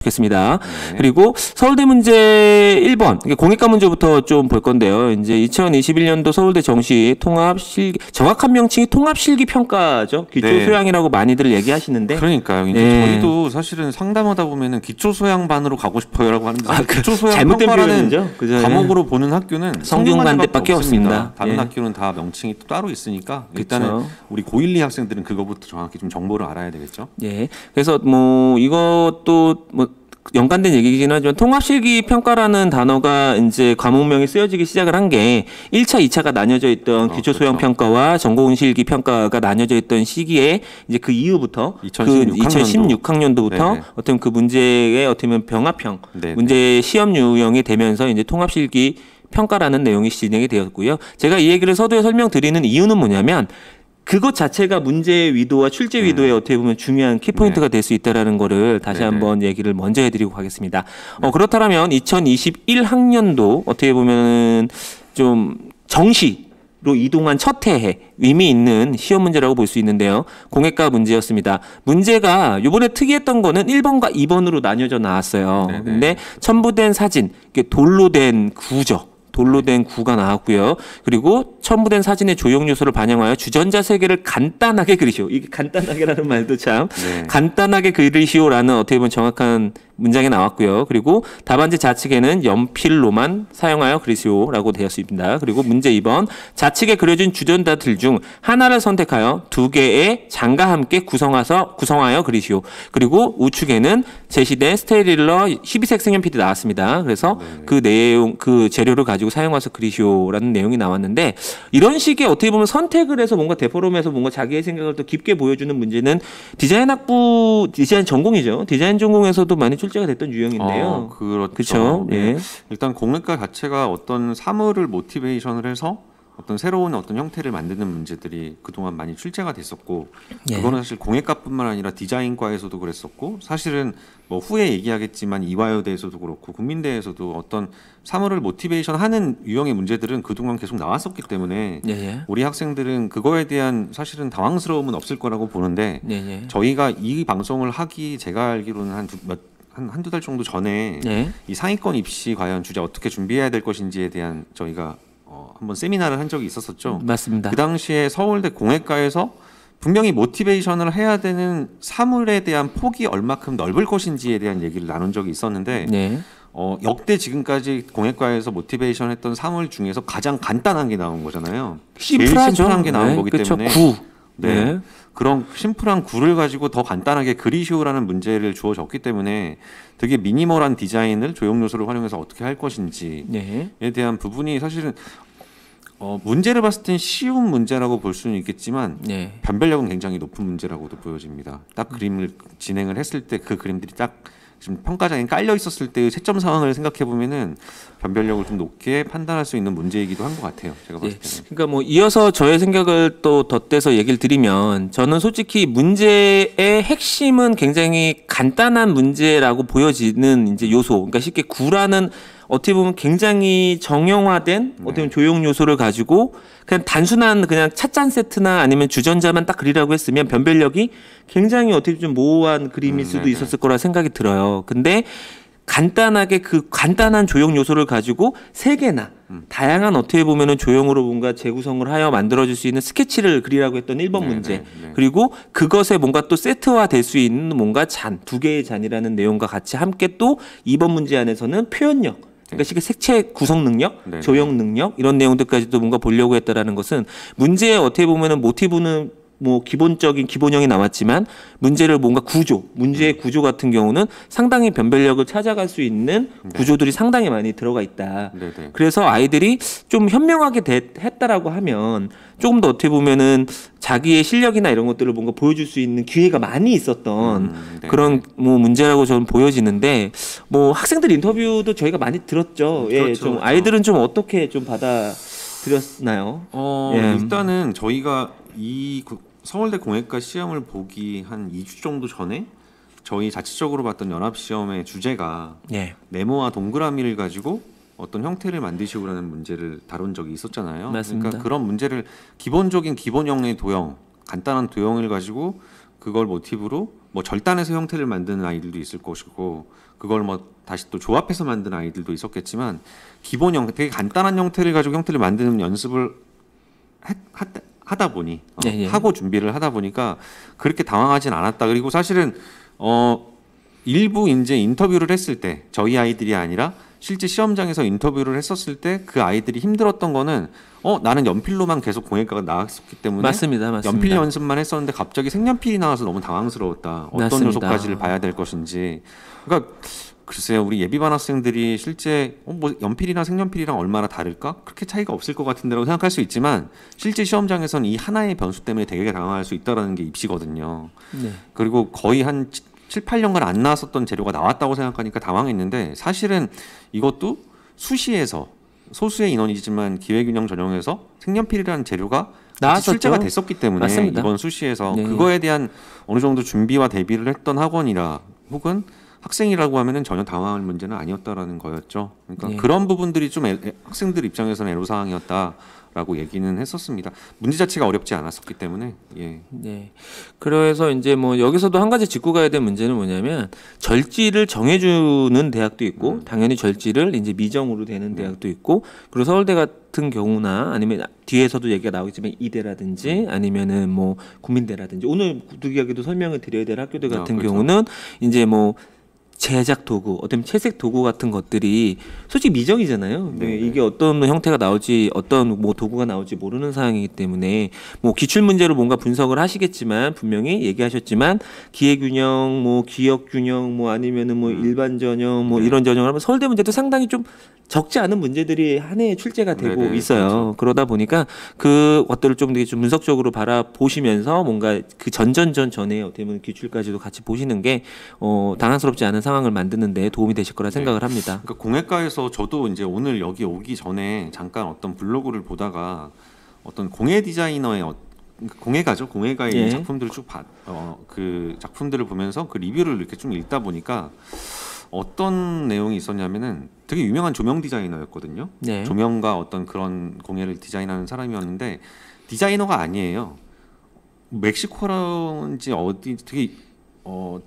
좋겠습니다. 네. 그리고 서울대 문제 1번 공익과 문제부터 좀 볼 건데요. 이제 2021년도 서울대 정시 통합 실기 정확한 명칭이 통합 실기 평가죠. 기초 네. 소양이라고 많이들 얘기하시는데. 그러니까요. 이제 네. 저희도 사실은 상담하다 보면은 기초 소양반으로 가고 싶어요라고 하는데 기초 소양 잘못된 평가라는 표현이죠. 그죠? 과목으로 보는 학교는 성균관대밖에 없습니다. 다른 예. 학교는 다 명칭이 또 따로 있으니까 일단은 그쵸. 우리 고1, 2 학생들은 그거부터 정확히 좀 정보를 알아야 되겠죠. 예. 그래서 뭐 이것도 뭐 연관된 얘기이긴 하지만 통합실기 평가라는 단어가 이제 과목명에 쓰여지기 시작을 한 게 1차, 2차가 나뉘어져 있던 기초 소양 그렇죠. 평가와 전공실기 평가가 나뉘어져 있던 시기에 이제 그 이후부터 2016학년도부터 어떻게 보면 그 문제의 어떻게 보면 병합형 네네. 문제 시험 유형이 되면서 이제 통합실기 평가라는 내용이 진행이 되었고요. 제가 이 얘기를 서두에 설명드리는 이유는 뭐냐면 그것 자체가 문제의 위도와 출제 위도에 어떻게 보면 중요한 키포인트가 될 수 있다라는 거를 다시 한번 얘기를 먼저 해드리고 가겠습니다. 그렇다면 2021학년도 어떻게 보면 좀 정시로 이동한 첫 해에 의미 있는 시험 문제라고 볼 수 있는데요. 공액과 문제였습니다. 문제가 이번에 특이했던 거는 1번과 2번으로 나뉘어져 나왔어요. 네네. 근데 첨부된 사진, 돌로 된 구죠. 돌로 된 구가 나왔고요. 그리고 첨부된 사진의 조형 요소를 반영하여 주전자 세계를 간단하게 그리시오. 이게 간단하게라는 말도 참 간단하게 그리시오라는 어떻게 보면 정확한 문장이 나왔고요. 그리고 답안지 좌측에는 연필로만 사용하여 그리시오라고 되어 있습니다. 그리고 문제 2번 좌측에 그려진 주전자들 중 하나를 선택하여 두 개의 장과 함께 구성하여 그리시오. 그리고 우측에는 제시된 스테릴러 12색 색연필이 나왔습니다. 그래서 그 내용, 그 재료를 가지고 사용해서 그리시오라는 내용이 나왔는데 이런 식의 어떻게 보면 선택을 해서 뭔가 데포럼해서 뭔가 자기의 생각을 더 깊게 보여주는 문제는 디자인 학부, 디자인 전공이죠. 디자인 전공에서도 많이 출제가 됐던 유형인데요. 그렇죠. 그렇죠. 예. 일단 공획과 자체가 어떤 사물을 모티베이션을 해서 어떤 새로운 어떤 형태를 만드는 문제들이 그동안 많이 출제가 됐었고 그거는 사실 공획과뿐만 아니라 디자인과에서도 그랬었고 사실은 뭐 후에 얘기하겠지만 이화여대에서도 그렇고 국민대에서도 어떤 사물을 모티베이션 하는 유형의 문제들은 그동안 계속 나왔었기 때문에 우리 학생들은 그거에 대한 사실은 당황스러움은 없을 거라고 보는데 저희가 이 방송을 하기 제가 알기로는 한두 달 정도 전에 이 상위권 입시 과연 주제 어떻게 준비해야 될 것인지에 대한 저희가 한번 세미나를 한 적이 있었었죠. 맞습니다. 그 당시에 서울대 공획과에서 분명히 모티베이션을 해야 되는 사물에 대한 폭이 얼마큼 넓을 것인지에 대한 얘기를 나눈 적이 있었는데 역대 지금까지 공획과에서 모티베이션 했던 사물 중에서 가장 간단한 게 나온 거잖아요. 제일 심플한 게 나온 거기 때문에 구. 그런 심플한 구를 가지고 더 간단하게 그리시오라는 문제를 주어졌기 때문에 되게 미니멀한 디자인을 조형 요소를 활용해서 어떻게 할 것인지에 대한 부분이 사실은 문제를 봤을 땐 쉬운 문제라고 볼 수는 있겠지만 변별력은 굉장히 높은 문제라고도 보여집니다. 딱 그림을 진행을 했을 때 그 그림들이 딱 지금 평가장에 깔려 있었을 때의 채점 상황을 생각해 보면은 변별력을 좀 높게 판단할 수 있는 문제이기도 한 것 같아요. 제가 봤을 때는. 그러니까 뭐 이어서 저의 생각을 또 덧대서 얘기를 드리면 저는 솔직히 문제의 핵심은 굉장히 간단한 문제라고 보여지는 이제 요소. 그러니까 쉽게 구라는 어떻게 보면 굉장히 정형화된 어떻게 보면 조형 요소를 가지고 그냥 단순한 그냥 찻잔 세트나 아니면 주전자만 딱 그리라고 했으면 변별력이 굉장히 어떻게 좀 모호한 그림일 수도 있었을 거라 생각이 들어요. 근데 간단하게 그 간단한 조형 요소를 가지고 세 개나 다양한 어떻게 보면은 조형으로 뭔가 재구성을 하여 만들어질 수 있는 스케치를 그리라고 했던 1번 문제. 그리고 그것에 뭔가 또 세트화 될 수 있는 뭔가 두 개의 잔이라는 내용과 같이 함께 또 2번 문제 안에서는 표현력. 그러니까 색채 구성 능력, 조형 능력 이런 내용들까지도 뭔가 보려고 했다라는 것은 문제의 어떻게 보면은 모티브는 뭐 기본적인 기본형이 나왔지만 문제를 뭔가 문제의 구조 같은 경우는 상당히 변별력을 찾아갈 수 있는 구조들이 상당히 많이 들어가 있다. 그래서 아이들이 좀 현명하게 했다라고 하면 조금 더 어떻게 보면은 자기의 실력이나 이런 것들을 뭔가 보여줄 수 있는 기회가 많이 있었던 그런 뭐 문제라고 저는 보여지는데 뭐 학생들 인터뷰도 저희가 많이 들었죠. 좀 아이들은 좀 어떻게 좀 받아들였나요? 일단은 저희가 이 서울대 공획과 시험을 보기 한 2주 정도 전에 저희 자체적으로 봤던 연합시험의 주제가 네모와 동그라미를 가지고 어떤 형태를 만드시오라는 문제를 다룬 적이 있었잖아요. 맞습니다. 그러니까 그런 문제를 기본적인 기본형의 도형, 간단한 도형을 가지고 그걸 모티브로 뭐 절단해서 형태를 만드는 아이들도 있을 것이고 그걸 뭐 다시 또 조합해서 만든 아이들도 있었겠지만 기본 형태, 되게 간단한 형태를 가지고 형태를 만드는 연습을 하다 보니 하고 준비를 하다 보니까 그렇게 당황하진 않았다. 그리고 사실은 일부 이제 인터뷰를 했을 때 저희 아이들이 아니라 실제 시험장에서 인터뷰를 했었을 때 그 아이들이 힘들었던 거는 나는 연필로만 계속 공예과가 나왔었기 때문에 맞습니다. 연필 연습만 했었는데 갑자기 색연필이 나와서 너무 당황스러웠다. 어떤 맞습니다. 요소까지를 봐야 될 것인지. 그러니까 글쎄요, 우리 예비반 학생들이 실제 뭐 연필이랑 색연필이랑 얼마나 다를까? 그렇게 차이가 없을 것 같은데라고 생각할 수 있지만 실제 시험장에서는 이 하나의 변수 때문에 되게 당황할 수 있다라는 게 입시거든요. 네. 그리고 거의 한 7, 8년간 안 나왔었던 재료가 나왔다고 생각하니까 당황했는데 사실은 이것도 수시에서 소수의 인원이지만 기회균형 전형에서 색연필이라는 재료가 나왔었죠. 출제가 됐었기 때문에 맞습니다. 이번 수시에서 네. 그거에 대한 어느 정도 준비와 대비를 했던 학원이라 혹은 학생이라고 하면은 전혀 당황할 문제는 아니었다라는 거였죠. 그러니까 네. 그런 부분들이 좀 학생들 입장에서는 애로사항이었다라고 얘기는 했었습니다. 문제 자체가 어렵지 않았었기 때문에. 예. 네. 그래서 이제 뭐 여기서도 한 가지 짚고 가야 될 문제는 뭐냐면 절지를 정해주는 대학도 있고 당연히 절지를 이제 미정으로 되는 대학도 있고 그리고 서울대 같은 경우나 아니면 뒤에서도 얘기가 나오겠지만 이대라든지 아니면은 뭐 국민대라든지 오늘 구두기하게도 설명을 드려야 될 학교들 같은 그렇죠. 경우는 이제 뭐 제작 도구, 어떤 채색 도구 같은 것들이 솔직히 미정이잖아요. 네. 이게 어떤 형태가 나올지, 어떤 뭐 도구가 나올지 모르는 상황이기 때문에 뭐 기출 문제로 뭔가 분석을 하시겠지만 분명히 얘기하셨지만 기회균형, 뭐 기억균형, 뭐 아니면은 뭐 일반 전형, 뭐 이런 전형을 하면 서울대 문제도 상당히 좀 적지 않은 문제들이 한 해에 출제가 되고 네네, 있어요. 그렇죠. 그러다 보니까 그 것들을 좀 되게 좀 분석적으로 바라보시면서 뭔가 그 전에 어떻게 보면 기출까지도 같이 보시는 게 당황스럽지 않은 상황을 만드는 데 도움이 되실 거라 생각을 합니다. 그러니까 공예과에서 저도 이제 오늘 여기 오기 전에 잠깐 어떤 블로그를 보다가 어떤 공예 디자이너의 그러니까 공예가죠. 공예가의 예. 작품들을 쭉 그 작품들을 보면서 그 리뷰를 이렇게 좀 읽다 보니까 어떤 내용이 있었냐면은 되게 유명한 조명 디자이너였거든요. 네. 조명과 어떤 그런 공예를 디자인하는 사람이었는데 디자이너가 아니에요. 멕시코라든지 어디 되게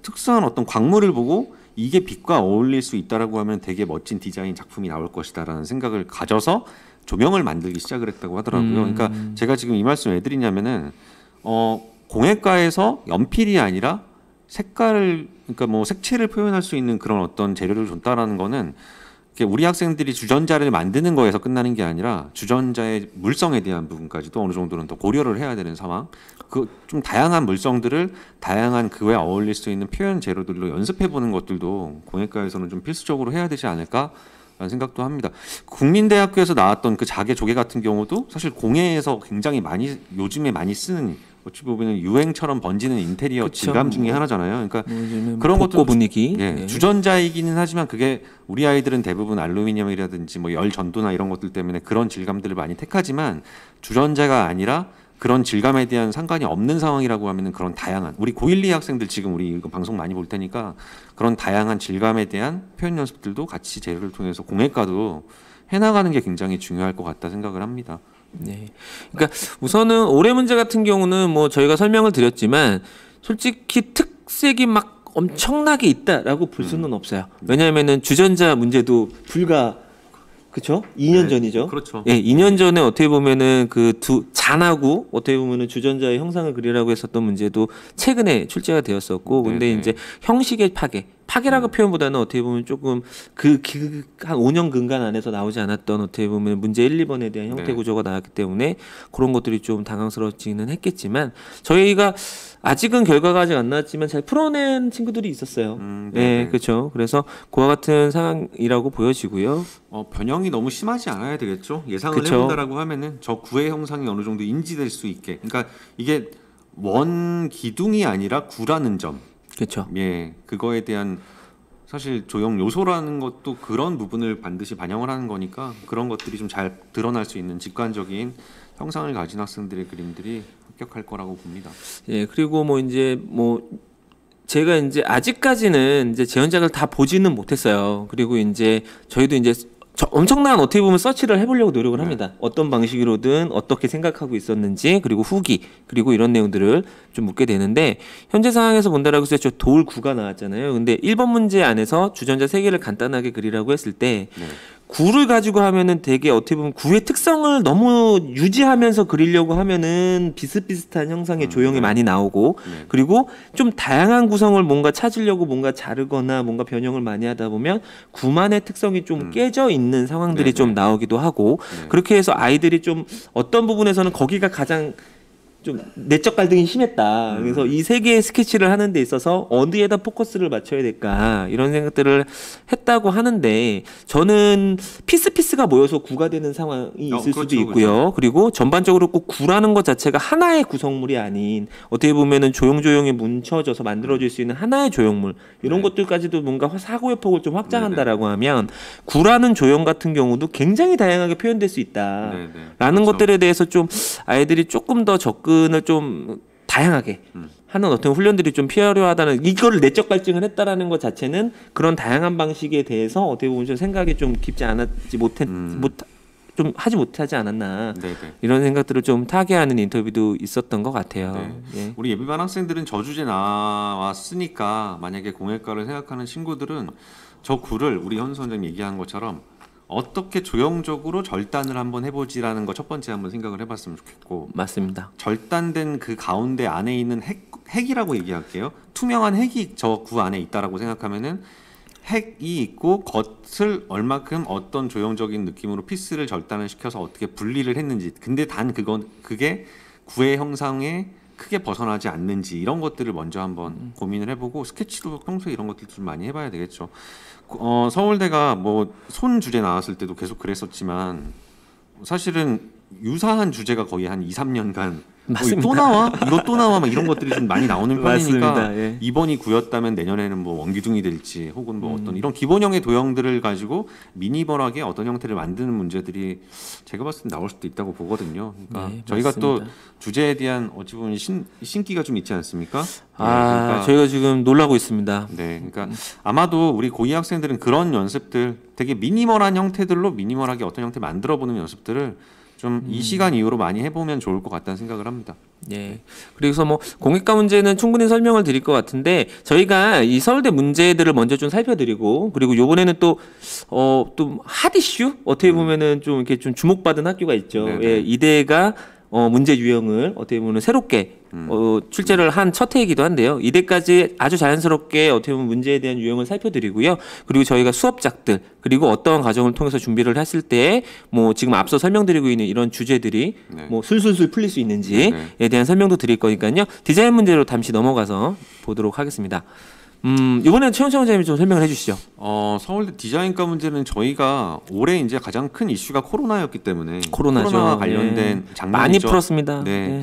특수한 어떤 광물을 보고 이게 빛과 어울릴 수 있다라고 하면 되게 멋진 디자인 작품이 나올 것이다라는 생각을 가져서 조명을 만들기 시작을 했다고 하더라고요. 그러니까 제가 지금 이 말씀 왜 드리냐면은 공예과에서 연필이 아니라 색깔을 그러니까 뭐 색채를 표현할 수 있는 그런 어떤 재료를 줬다라는 거는 우리 학생들이 주전자를 만드는 거에서 끝나는 게 아니라 주전자의 물성에 대한 부분까지도 어느 정도는 더 고려를 해야 되는 상황. 그 좀 다양한 물성들을 다양한 그에 어울릴 수 있는 표현 재료들로 연습해 보는 것들도 공예과에서는 좀 필수적으로 해야 되지 않을까라는 생각도 합니다. 국민대학교에서 나왔던 그 자개 조개 같은 경우도 사실 공예에서 굉장히 요즘에 많이 쓰는 어찌 보면 유행처럼 번지는 인테리어 그쵸. 질감 중에 하나잖아요. 그러니까 그런 그런 복고 것도 분위기. 예, 네. 주전자이기는 하지만 그게 우리 아이들은 대부분 알루미늄이라든지 뭐 열 전도나 이런 것들 때문에 그런 질감들을 많이 택하지만 주전자가 아니라 그런 질감에 대한 상관이 없는 상황이라고 하면은 그런 다양한 우리 고1, 2 학생들 지금 우리 이거 방송 많이 볼 테니까 그런 다양한 질감에 대한 표현 연습들도 같이 재료를 통해서 공예과도 해나가는 게 굉장히 중요할 것 같다 생각을 합니다. 네. 그러니까 우선은 올해 문제 같은 경우는 뭐 저희가 설명을 드렸지만 솔직히 특색이 막 엄청나게 있다라고 볼 수는 없어요. 왜냐하면은 주전자 문제도 불과 그렇죠? 2년 네, 전이죠. 그렇죠. 예, 2년 전에 어떻게 보면은 그 잔하고 어떻게 보면은 주전자의 형상을 그리라고 했었던 문제도 최근에 출제가 되었었고, 근데 네네. 이제 형식의 파괴라고 표현보다는 어떻게 보면 조금 한 5년 근간 안에서 나오지 않았던 어떻게 보면 문제 1, 2번에 대한 형태 네. 구조가 나왔기 때문에 그런 것들이 좀 당황스럽지는 했겠지만 저희가 아직은 결과가 아직 안 나왔지만 잘 풀어낸 친구들이 있었어요. 네네. 네, 그렇죠. 그래서 그와 같은 상황이라고 보여지고요. 변형이 너무 심하지 않아야 되겠죠. 예상을 그쵸. 해본다라고 하면은 저 구의 형상이 어느 정도 인지될 수 있게. 그러니까 이게 원 기둥이 아니라 구라는 점. 그렇죠. 예, 그거에 대한 사실 조형 요소라는 것도 그런 부분을 반드시 반영을 하는 거니까 그런 것들이 좀 잘 드러날 수 있는 직관적인 형상을 가진 학생들의 그림들이 합격할 거라고 봅니다. 예, 그리고 뭐 이제 뭐 제가 이제 아직까지는 이제 재현작을 다 보지는 못했어요. 그리고 이제 저희도 이제 엄청난 어떻게 보면 서치를 해보려고 노력을 합니다. 어떤 방식으로든 어떻게 생각하고 있었는지 그리고 후기 그리고 이런 내용들을 좀 묻게 되는데 현재 상황에서 본다라고 해서 저 돌 9가 나왔잖아요. 근데 1번 문제 안에서 주전자 3개를 간단하게 그리라고 했을 때 9를 가지고 하면은 되게 어떻게 보면 9의 특성을 너무 유지하면서 그리려고 하면은 비슷비슷한 형상의 조형이 많이 나오고 그리고 좀 다양한 구성을 뭔가 찾으려고 뭔가 자르거나 뭔가 변형을 많이 하다 보면 9만의 특성이 좀 깨져 있는 상황들이 좀 나오기도 하고 그렇게 해서 아이들이 좀 어떤 부분에서는 거기가 가장 좀 내적 갈등이 심했다. 그래서 이 세 개의 스케치를 하는 데 있어서 어디에다 포커스를 맞춰야 될까 이런 생각들을 했다고 하는데 저는 피스가 모여서 구가 되는 상황이 있을 수도 있고요. 그렇죠. 그리고 전반적으로 꼭 구라는 것 자체가 하나의 구성물이 아닌 어떻게 보면은 조용조용히 뭉쳐져서 만들어질 수 있는 하나의 조형물 이런 것들까지도 뭔가 사고의 폭을 좀 확장한다라고 하면 구라는 조형 같은 경우도 굉장히 다양하게 표현될 수 있다라는 그렇죠. 것들에 대해서 좀 아이들이 조금 더 접근을 좀 다양하게 하는 어떤 훈련들이 좀 필요하다는 이거를 내적 갈증을 했다라는 것 자체는 그런 다양한 방식에 대해서 어떻게 보면 좀 생각이 좀 깊지 않았지 좀 하지 못하지 않았나 이런 생각들을 좀 타개하는 인터뷰도 있었던 것 같아요. 예. 우리 예비반 학생들은 저주제 나왔으니까 만약에 공예과를 생각하는 친구들은 저 구를 우리 현수 원장님 얘기한 것처럼 어떻게 조형적으로 절단을 한번 해보지라는 거 첫 번째 한번 생각을 해봤으면 좋겠고 맞습니다. 절단된 그 가운데 안에 있는 핵이라고 얘기할게요. 투명한 핵이 저 구 안에 있다라고 생각하면은 핵이 있고 겉을 얼마큼 어떤 조형적인 느낌으로 피스를 절단을 시켜서 어떻게 분리를 했는지 근데 단 그게 구의 형상에 크게 벗어나지 않는지 이런 것들을 먼저 한번 고민을 해보고 스케치도 평소에 이런 것들 좀 많이 해봐야 되겠죠. 서울대가 뭐 손 주제 나왔을 때도 계속 그랬었지만 사실은 유사한 주제가 거의 한 2, 3년간 또 나와? 이거 또 나와? 막 이런 것들이 좀 많이 나오는 편이니까 예. 이번이 구였다면 내년에는 뭐 원기둥이 될지 혹은 뭐 어떤 이런 기본형의 도형들을 가지고 미니멀하게 어떤 형태를 만드는 문제들이 제가 봤을 때 나올 수도 있다고 보거든요. 그러니까 저희가 또 주제에 대한 어찌 보면 신기가 좀 있지 않습니까? 그러니까 저희가 지금 놀라고 있습니다. 네, 그러니까 아마도 우리 고2 학생들은 그런 연습들 되게 미니멀한 형태들로 미니멀하게 어떤 형태 만들어보는 연습들을 좀 이 시간 이후로 많이 해보면 좋을 것 같다는 생각을 합니다. 예. 그래서 뭐 공예과 문제는 충분히 설명을 드릴 것 같은데 저희가 이 서울대 문제들을 먼저 좀 살펴드리고 그리고 요번에는 또 핫 이슈 어떻게 보면은 좀 이렇게 좀 주목받은 학교가 있죠. 예, 이대가 문제 유형을 어떻게 보면 새롭게 출제를 한 첫 해이기도 한데요. 이때까지 아주 자연스럽게 어떻게 보면 문제에 대한 유형을 살펴드리고요. 그리고 저희가 수업작들 그리고 어떠한 과정을 통해서 준비를 했을 때 뭐 지금 앞서 설명드리고 있는 이런 주제들이 뭐 술술술 풀릴 수 있는지에 대한 설명도 드릴 거니까요. 디자인 문제로 잠시 넘어가서 보도록 하겠습니다. 이번에는 최원창 원장님이 좀 설명을 해주시죠. 서울대 디자인과 문제는 저희가 올해 이제 가장 큰 이슈가 코로나였기 때문에 코로나죠. 코로나와 관련된 장면이죠. 많이 풀었습니다. 네.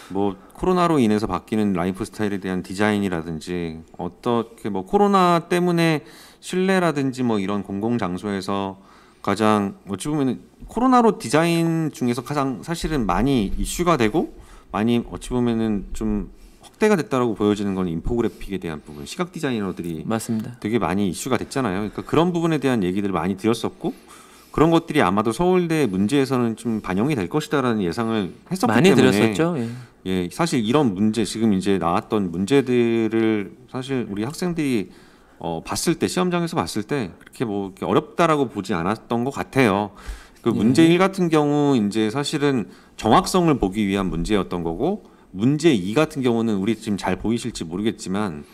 뭐 코로나로 인해서 바뀌는 라이프 스타일에 대한 디자인이라든지 어떻게 뭐 코로나 때문에 실내라든지 뭐 이런 공공 장소에서 가장 어찌 보면 코로나로 디자인 중에서 가장 사실은 많이 이슈가 되고 많이 어찌 보면은 좀 확대가 됐다라고 보여지는 건 인포그래픽에 대한 부분, 시각 디자이너들이 맞습니다. 되게 많이 이슈가 됐잖아요. 그러니까 그런 부분에 대한 얘기들을 많이 드렸었고 그런 것들이 아마도 서울대 문제에서는 좀 반영이 될 것이다라는 예상을 했었기 많이 때문에 드렸었죠. 예, 사실 이런 문제 지금 이제 나왔던 문제들을 사실 우리 학생들이 봤을 때 시험장에서 봤을 때 그렇게 뭐 이렇게 어렵다라고 보지 않았던 것 같아요. 그 문제 1 같은 경우 이제 사실은 정확성을 보기 위한 문제였던 거고 문제 2 같은 경우는 우리 지금 잘 보이실지 모르겠지만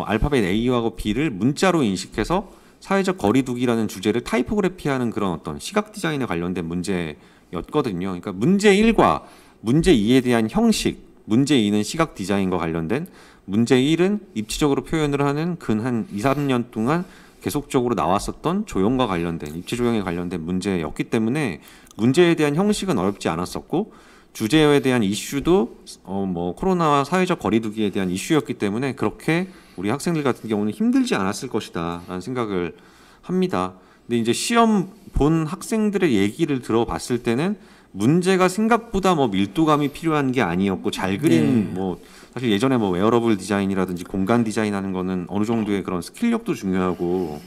알파벳 A하고 B를 문자로 인식해서 사회적 거리두기라는 주제를 타이포그래피하는 그런 어떤 시각 디자인에 관련된 문제였거든요. 그러니까 문제 1과 문제 2에 대한 형식, 문제 2는 시각 디자인과 관련된, 문제 1은 입체적으로 표현을 하는 근 한 2, 3년 동안 계속적으로 나왔었던 조형과 관련된, 입체 조형에 관련된 문제였기 때문에 문제에 대한 형식은 어렵지 않았었고 주제에 대한 이슈도 뭐 코로나와 사회적 거리두기에 대한 이슈였기 때문에 그렇게 우리 학생들 같은 경우는 힘들지 않았을 것이다라는 생각을 합니다. 근데 이제 시험 본 학생들의 얘기를 들어봤을 때는 문제가 생각보다 뭐 밀도감이 필요한 게 아니었고 잘 그린 뭐 사실 예전에 뭐 웨어러블 디자인이라든지 공간 디자인하는 거는 어느 정도의 그런 스킬력도 중요하고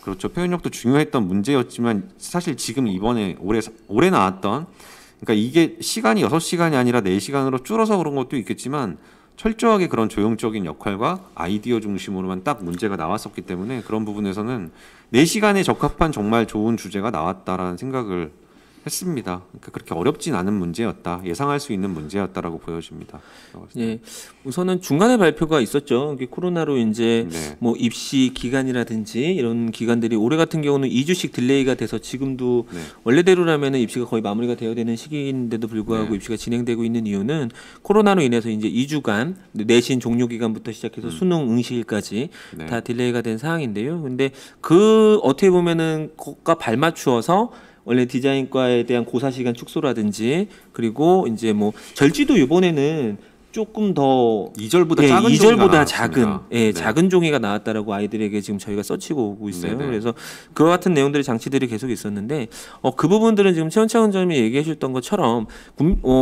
그렇죠. 표현력도 중요했던 문제였지만 사실 지금 이번에 올해 나왔던 그러니까 이게 시간이 6시간이 아니라 4시간으로 줄어서 그런 것도 있겠지만 철저하게 그런 조형적인 역할과 아이디어 중심으로만 딱 문제가 나왔었기 때문에 그런 부분에서는 4시간에 적합한 정말 좋은 주제가 나왔다라는 생각을 했습니다. 그러니까 그렇게 어렵진 않은 문제였다. 예상할 수 있는 문제였다라고 보여집니다. 예, 우선은 중간에 발표가 있었죠. 이게 코로나로 이제 네. 뭐 입시 기간이라든지 이런 기간들이 올해 같은 경우는 2주씩 딜레이가 돼서 지금도 네. 원래대로라면은 입시가 거의 마무리가 되어야 되는 시기인데도 불구하고 네. 입시가 진행되고 있는 이유는 코로나로 인해서 이제 2주간 내신 종료 기간부터 시작해서 수능 응시일까지 네. 다 딜레이가 된 상황인데요. 근데 그 어떻게 보면은 그것과 발맞추어서 원래 디자인과에 대한 고사 시간 축소라든지 그리고 이제 뭐 절지도 이번에는 조금 더 2절보다 예, 작은 2절보다 종이가 작은 나왔습니다. 예, 네. 작은 종이가 나왔다라고 아이들에게 지금 저희가 서치고 오고 있어요. 네네. 그래서 그와 같은 내용들의 장치들이 계속 있었는데 그 부분들은 지금 최원창 원장님이 얘기해 주셨던 것처럼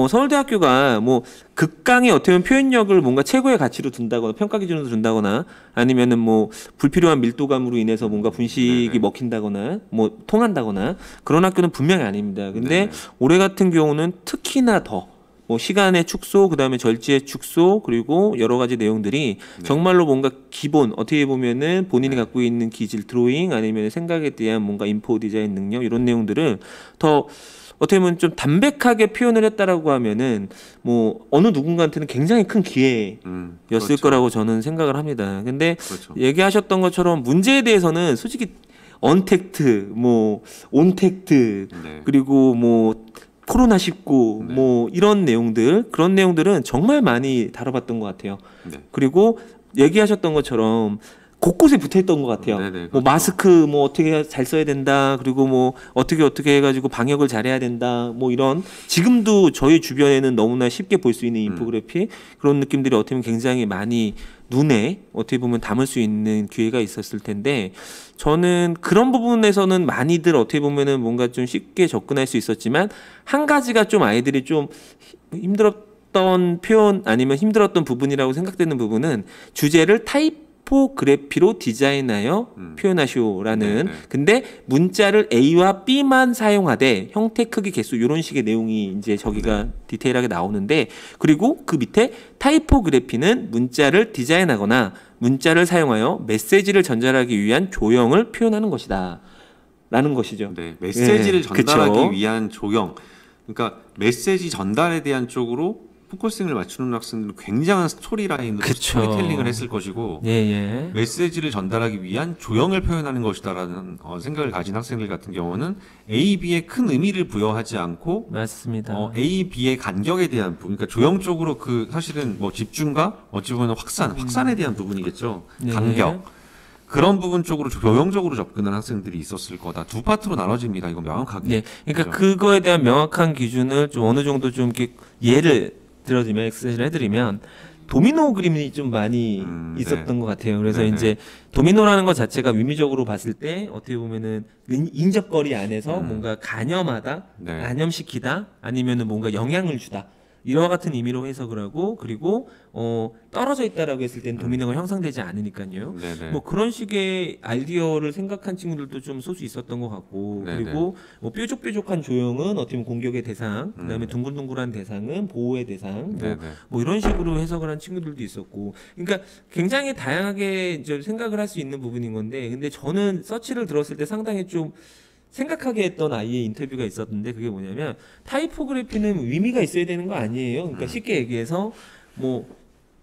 서울대학교가 뭐 극강의 어떻게 보면 표현력을 뭔가 최고의 가치로 둔다거나 평가 기준으로 둔다거나 아니면은 뭐 불필요한 밀도감으로 인해서 뭔가 분식이 네네. 먹힌다거나 뭐 통한다거나 그런 학교는 분명히 아닙니다. 근데 네네. 올해 같은 경우는 특히나 더 뭐 시간의 축소, 그다음에 절지의 축소, 그리고 여러 가지 내용들이 정말로 뭔가 기본 어떻게 보면은 본인이 갖고 있는 기질 드로잉 아니면 생각에 대한 뭔가 인포 디자인 능력 이런 내용들을 더 어떻게 보면 좀 담백하게 표현을 했다라고 하면은 뭐 어느 누군가한테는 굉장히 큰 기회였을 그렇죠. 거라고 저는 생각을 합니다. 근데 그렇죠. 얘기하셨던 것처럼 문제에 대해서는 솔직히 언택트, 뭐 온택트, 네. 그리고 뭐 코로나19 네. 뭐 이런 내용들 그런 내용들은 정말 많이 다뤄봤던 것 같아요. 네. 그리고 얘기하셨던 것처럼 곳곳에 붙어있던 것 같아요. 네네, 뭐 그렇죠. 마스크 뭐 어떻게 잘 써야 된다. 그리고 뭐 어떻게 해가지고 방역을 잘해야 된다. 뭐 이런 지금도 저희 주변에는 너무나 쉽게 볼 수 있는 인포그래피 그런 느낌들이 어떻게 보면 굉장히 많이 눈에 어떻게 보면 담을 수 있는 기회가 있었을 텐데 저는 그런 부분에서는 많이들 어떻게 보면은 뭔가 좀 쉽게 접근할 수 있었지만 한 가지가 좀 아이들이 좀 힘들었던 표현 아니면 힘들었던 부분이라고 생각되는 부분은 주제를 타이포그래피로 디자인하여 표현하시오라는 네네. 근데 문자를 A와 B만 사용하되 형태 크기 개수 이런 식의 내용이 이제 저기가 디테일하게 나오는데 그리고 그 밑에 타이포그래피는 문자를 디자인하거나 문자를 사용하여 메시지를 전달하기 위한 조형을 표현하는 것이다 라는 것이죠. 네, 메시지를 예, 전달하기 그쵸. 위한 조형. 그러니까 메시지 전달에 대한 쪽으로 포커싱을 맞추는 학생들은 굉장한 스토리라인으로 그쵸. 스토리텔링을 했을 것이고 예. 메시지를 전달하기 위한 조형을 표현하는 것이다라는 생각을 가진 학생들 같은 경우는 A, B에 큰 의미를 부여하지 않고 맞습니다. A, B의 간격에 대한 부분, 그러니까 조형 쪽으로 그 사실은 뭐 집중과 어찌 보면 확산에 대한 부분이겠죠. 네. 간격. 그런 부분 쪽으로 조형적으로 접근한 학생들이 있었을 거다. 두 파트로 나눠집니다. 이거 명확하게. 네, 그러니까 그죠? 그거에 대한 명확한 기준을 좀 어느 정도 좀 이렇게 예를 들어주면 엑스를 해드리면 도미노 그림이 좀 많이 있었던 네. 것 같아요. 그래서 네네. 이제 도미노라는 것 자체가 의미적으로 봤을 때 어떻게 보면은 인접거리 안에서 뭔가 간염하다, 네. 간염시키다, 아니면은 뭔가 영향을 주다. 이와 같은 의미로 해석을 하고 그리고 떨어져 있다라고 했을 때는 도미노가 형성되지 않으니까요. 네네. 뭐 그런 식의 아이디어를 생각한 친구들도 좀 쏠 수 있었던 것 같고 네네. 그리고 뭐 뾰족뾰족한 조형은 어떻게 보면 공격의 대상, 그다음에 둥글둥글한 대상은 보호의 대상, 네네. 뭐 이런 식으로 해석을 한 친구들도 있었고, 그러니까 굉장히 다양하게 이제 생각을 할 수 있는 부분인 건데, 근데 저는 서치를 들었을 때 상당히 좀 생각하게 했던 아이의 인터뷰가 있었는데 그게 뭐냐면 타이포그래피는 의미가 있어야 되는 거 아니에요. 그러니까 쉽게 얘기해서 뭐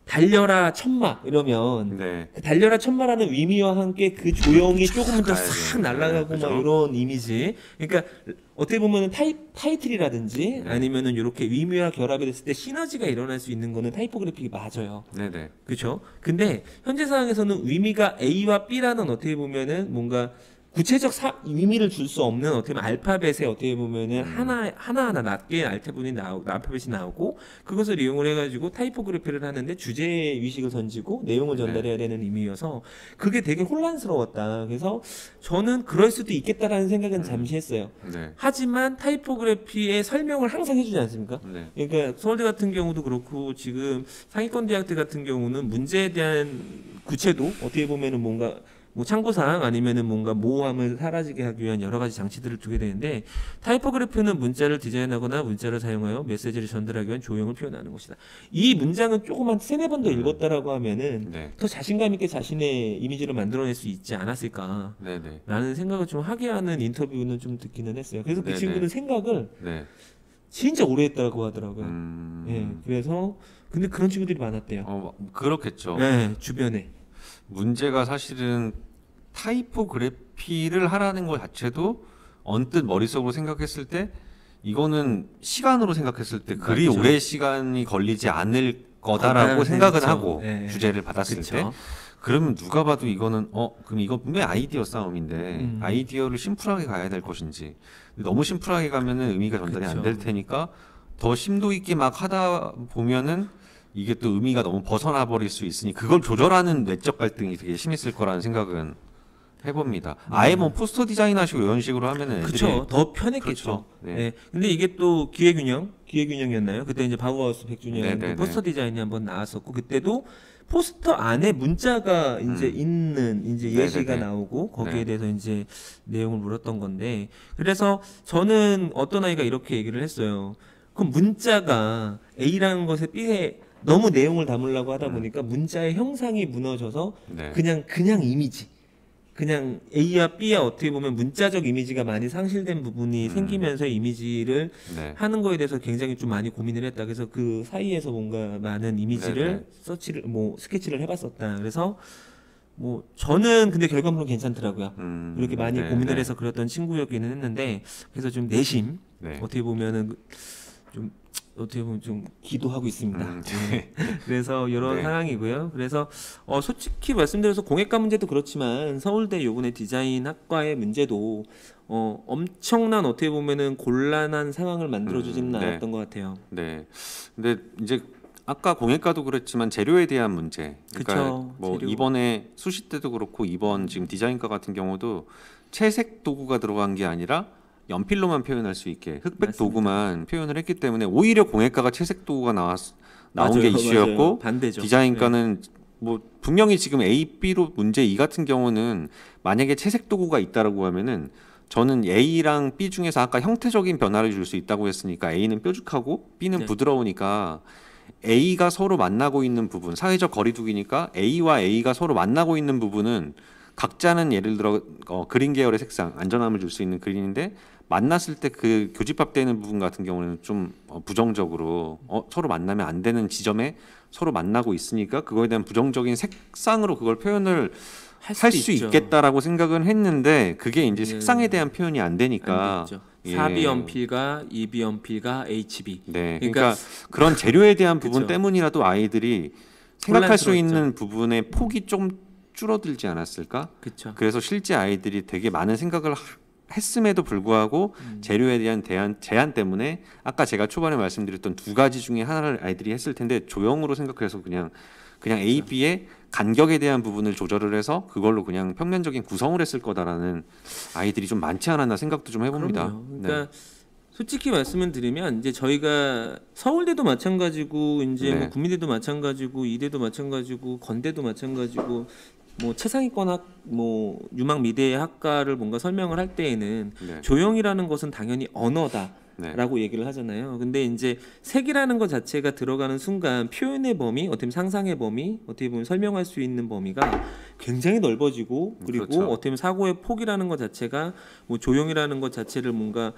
달려라 천마 이러면 네. 그 달려라 천마라는 의미와 함께 그 조형이 조금 더 가야 싹 돼요. 날아가고 네, 막 그죠? 이런 이미지. 그러니까 어떻게 보면은 타이틀이라든지 네. 아니면은 이렇게 의미와 결합이 됐을 때 시너지가 일어날 수 있는 거는 타이포그래픽이 맞아요. 네네. 그렇죠? 근데 현재 상황에서는 의미가 A와 B라는 어떻게 보면은 뭔가 구체적 의미를 줄 수 없는 어떻게 보면 알파벳에 어떻게 보면은 하나하나 낮게 알파벳이 나오고 그것을 이용을 해가지고 타이포그래피를 하는데 주제 위식을 던지고 내용을 전달해야 되는 의미여서 그게 되게 혼란스러웠다. 그래서 저는 그럴 수도 있겠다라는 생각은 잠시 했어요. 네. 하지만 타이포그래피의 설명을 항상 해주지 않습니까? 네. 그러니까 서울대 같은 경우도 그렇고 지금 상위권 대학들 같은 경우는 문제에 대한 구체도 어떻게 보면은 뭔가 뭐 참고사항 아니면은 뭔가 모호함을 사라지게 하기 위한 여러 가지 장치들을 두게 되는데 타이포그래피는 문자를 디자인하거나 문자를 사용하여 메시지를 전달하기 위한 조형을 표현하는 것이다. 이 문장은 조금 한 세네 번 더 읽었다라고 하면은 네. 더 자신감 있게 자신의 이미지를 만들어낼 수 있지 않았을까 네네. 라는 생각을 좀 하게 하는 인터뷰는 좀 듣기는 했어요. 그래서 그 네네. 친구는 생각을 네. 진짜 오래 했다고 하더라고요. 예, 그래서 근데 그런 친구들이 많았대요. 그렇겠죠. 네, 주변에. 문제가 사실은 타이포그래피를 하라는 것 자체도 언뜻 머릿속으로 생각했을 때 이거는 시간으로 생각했을 때 그리 맞죠. 오래 시간이 걸리지 않을 거다라고 생각은 그렇죠. 하고 예. 주제를 받았을 그쵸. 때 그러면 누가 봐도 이거는 그럼 이거 분명히 아이디어 싸움인데 아이디어를 심플하게 가야 될 것인지 너무 심플하게 가면은 의미가 전달이 안 될 테니까 더 심도 있게 막 하다 보면은 이게 또 의미가 너무 벗어나 버릴 수 있으니 그걸 조절하는 내적 갈등이 되게 심했을 거라는 생각은 해봅니다. 아예 뭐 포스터 디자인하시고 이런 식으로 하면은 애들이 그렇죠. 더 편했겠죠. 그렇죠. 네. 네. 근데 이게 또 기회균형이었나요? 그때 이제 바우하우스 100주년 네, 그 네, 포스터 디자인이 한번 나왔었고 그때도 포스터 안에 문자가 이제 있는 이제 네, 예시가 네, 네. 나오고 거기에 네. 대해서 이제 내용을 물었던 건데 그래서 저는 어떤 아이가 이렇게 얘기를 했어요. 그럼 문자가 A라는 것에 B에 너무 내용을 담으려고 하다 보니까 문자의 형상이 무너져서 네. 그냥 이미지. 그냥 A와 B와 어떻게 보면 문자적 이미지가 많이 상실된 부분이 생기면서 이미지를 네. 하는 거에 대해서 굉장히 좀 많이 고민을 했다. 그래서 그 사이에서 뭔가 많은 이미지를 네네. 서치를 뭐 스케치를 해봤었다. 그래서 뭐 저는 근데 결과물은 괜찮더라고요. 이렇게 많이 네, 고민을 네. 해서 그렸던 친구였기는 했는데 그래서 좀 내심 네. 어떻게 보면은 좀 어떻게 보면 좀 기도하고 있습니다. 네. 그래서 이런 네. 상황이고요. 그래서 솔직히 말씀드려서 공예과 문제도 그렇지만 서울대 요번에 디자인 학과의 문제도 엄청난 어떻게 보면은 곤란한 상황을 만들어주지는 네. 않았던 것 같아요. 네. 근데 이제 아까 공예과도 그랬지만 재료에 대한 문제. 그러니까 그쵸, 뭐 재료. 이번에 수시 때도 그렇고 이번 지금 디자인과 같은 경우도 채색 도구가 들어간 게 아니라 연필로만 표현할 수 있게 흑백 맞습니다. 도구만 표현을 했기 때문에 오히려 공예과가 채색 도구가 나온 맞아요, 게 맞아요. 이슈였고 반대죠. 디자인과는 뭐 분명히 지금 A, B로 문제 E 같은 경우는 만약에 채색 도구가 있다라고 하면은 저는 A랑 B 중에서 아까 형태적인 변화를 줄 수 있다고 했으니까 A는 뾰족하고 B는 네. 부드러우니까 A가 서로 만나고 있는 부분, 사회적 거리두기니까 A와 A가 서로 만나고 있는 부분은 각자는 예를 들어 그린 계열의 색상, 안전함을 줄 수 있는 그린인데 만났을 때 그 교집합되는 부분 같은 경우는 좀 부정적으로 서로 만나면 안 되는 지점에 서로 만나고 있으니까 그거에 대한 부정적인 색상으로 그걸 표현을 할 수 있죠. 있겠다라고 생각은 했는데 그게 이제 네. 색상에 대한 표현이 안 되니까 안 됐죠. 예. 4B 연필과 2B 연필과 HB. 네, 그러니까 그러니까 그런 재료에 대한 부분 그쵸. 때문이라도 아이들이 생각할 수 혼란스러웠죠. 있는 부분의 폭이 좀 줄어들지 않았을까? 그렇죠. 그래서 실제 아이들이 되게 많은 생각을 했음에도 불구하고 재료에 대한 제한 때문에 아까 제가 초반에 말씀드렸던 두 가지 중에 하나를 아이들이 했을 텐데 조형으로 생각해서 그냥 A, B의 간격에 대한 부분을 조절을 해서 그걸로 그냥 평면적인 구성을 했을 거다라는 아이들이 좀 많지 않았나 생각도 좀 해봅니다. 그럼요. 그러니까 솔직히 말씀을 드리면 이제 저희가 서울대도 마찬가지고 이제 네. 뭐 국민대도 마찬가지고 이대도 마찬가지고 건대도 마찬가지고 뭐 최상위권 뭐 유망 미대 학과를 뭔가 설명을 할 때에는 네. 조형이라는 것은 당연히 언어다. 네. 라고 얘기를 하잖아요. 근데 이제 색이라는 것 자체가 들어가는 순간 표현의 범위, 어떻게 보면 상상의 범위, 어떻게 보면 설명할 수 있는 범위가 굉장히 넓어지고 그리고 그렇죠. 어떻게 보면 사고의 폭이라는 것 자체가 뭐 조형이라는 것 자체를 뭔가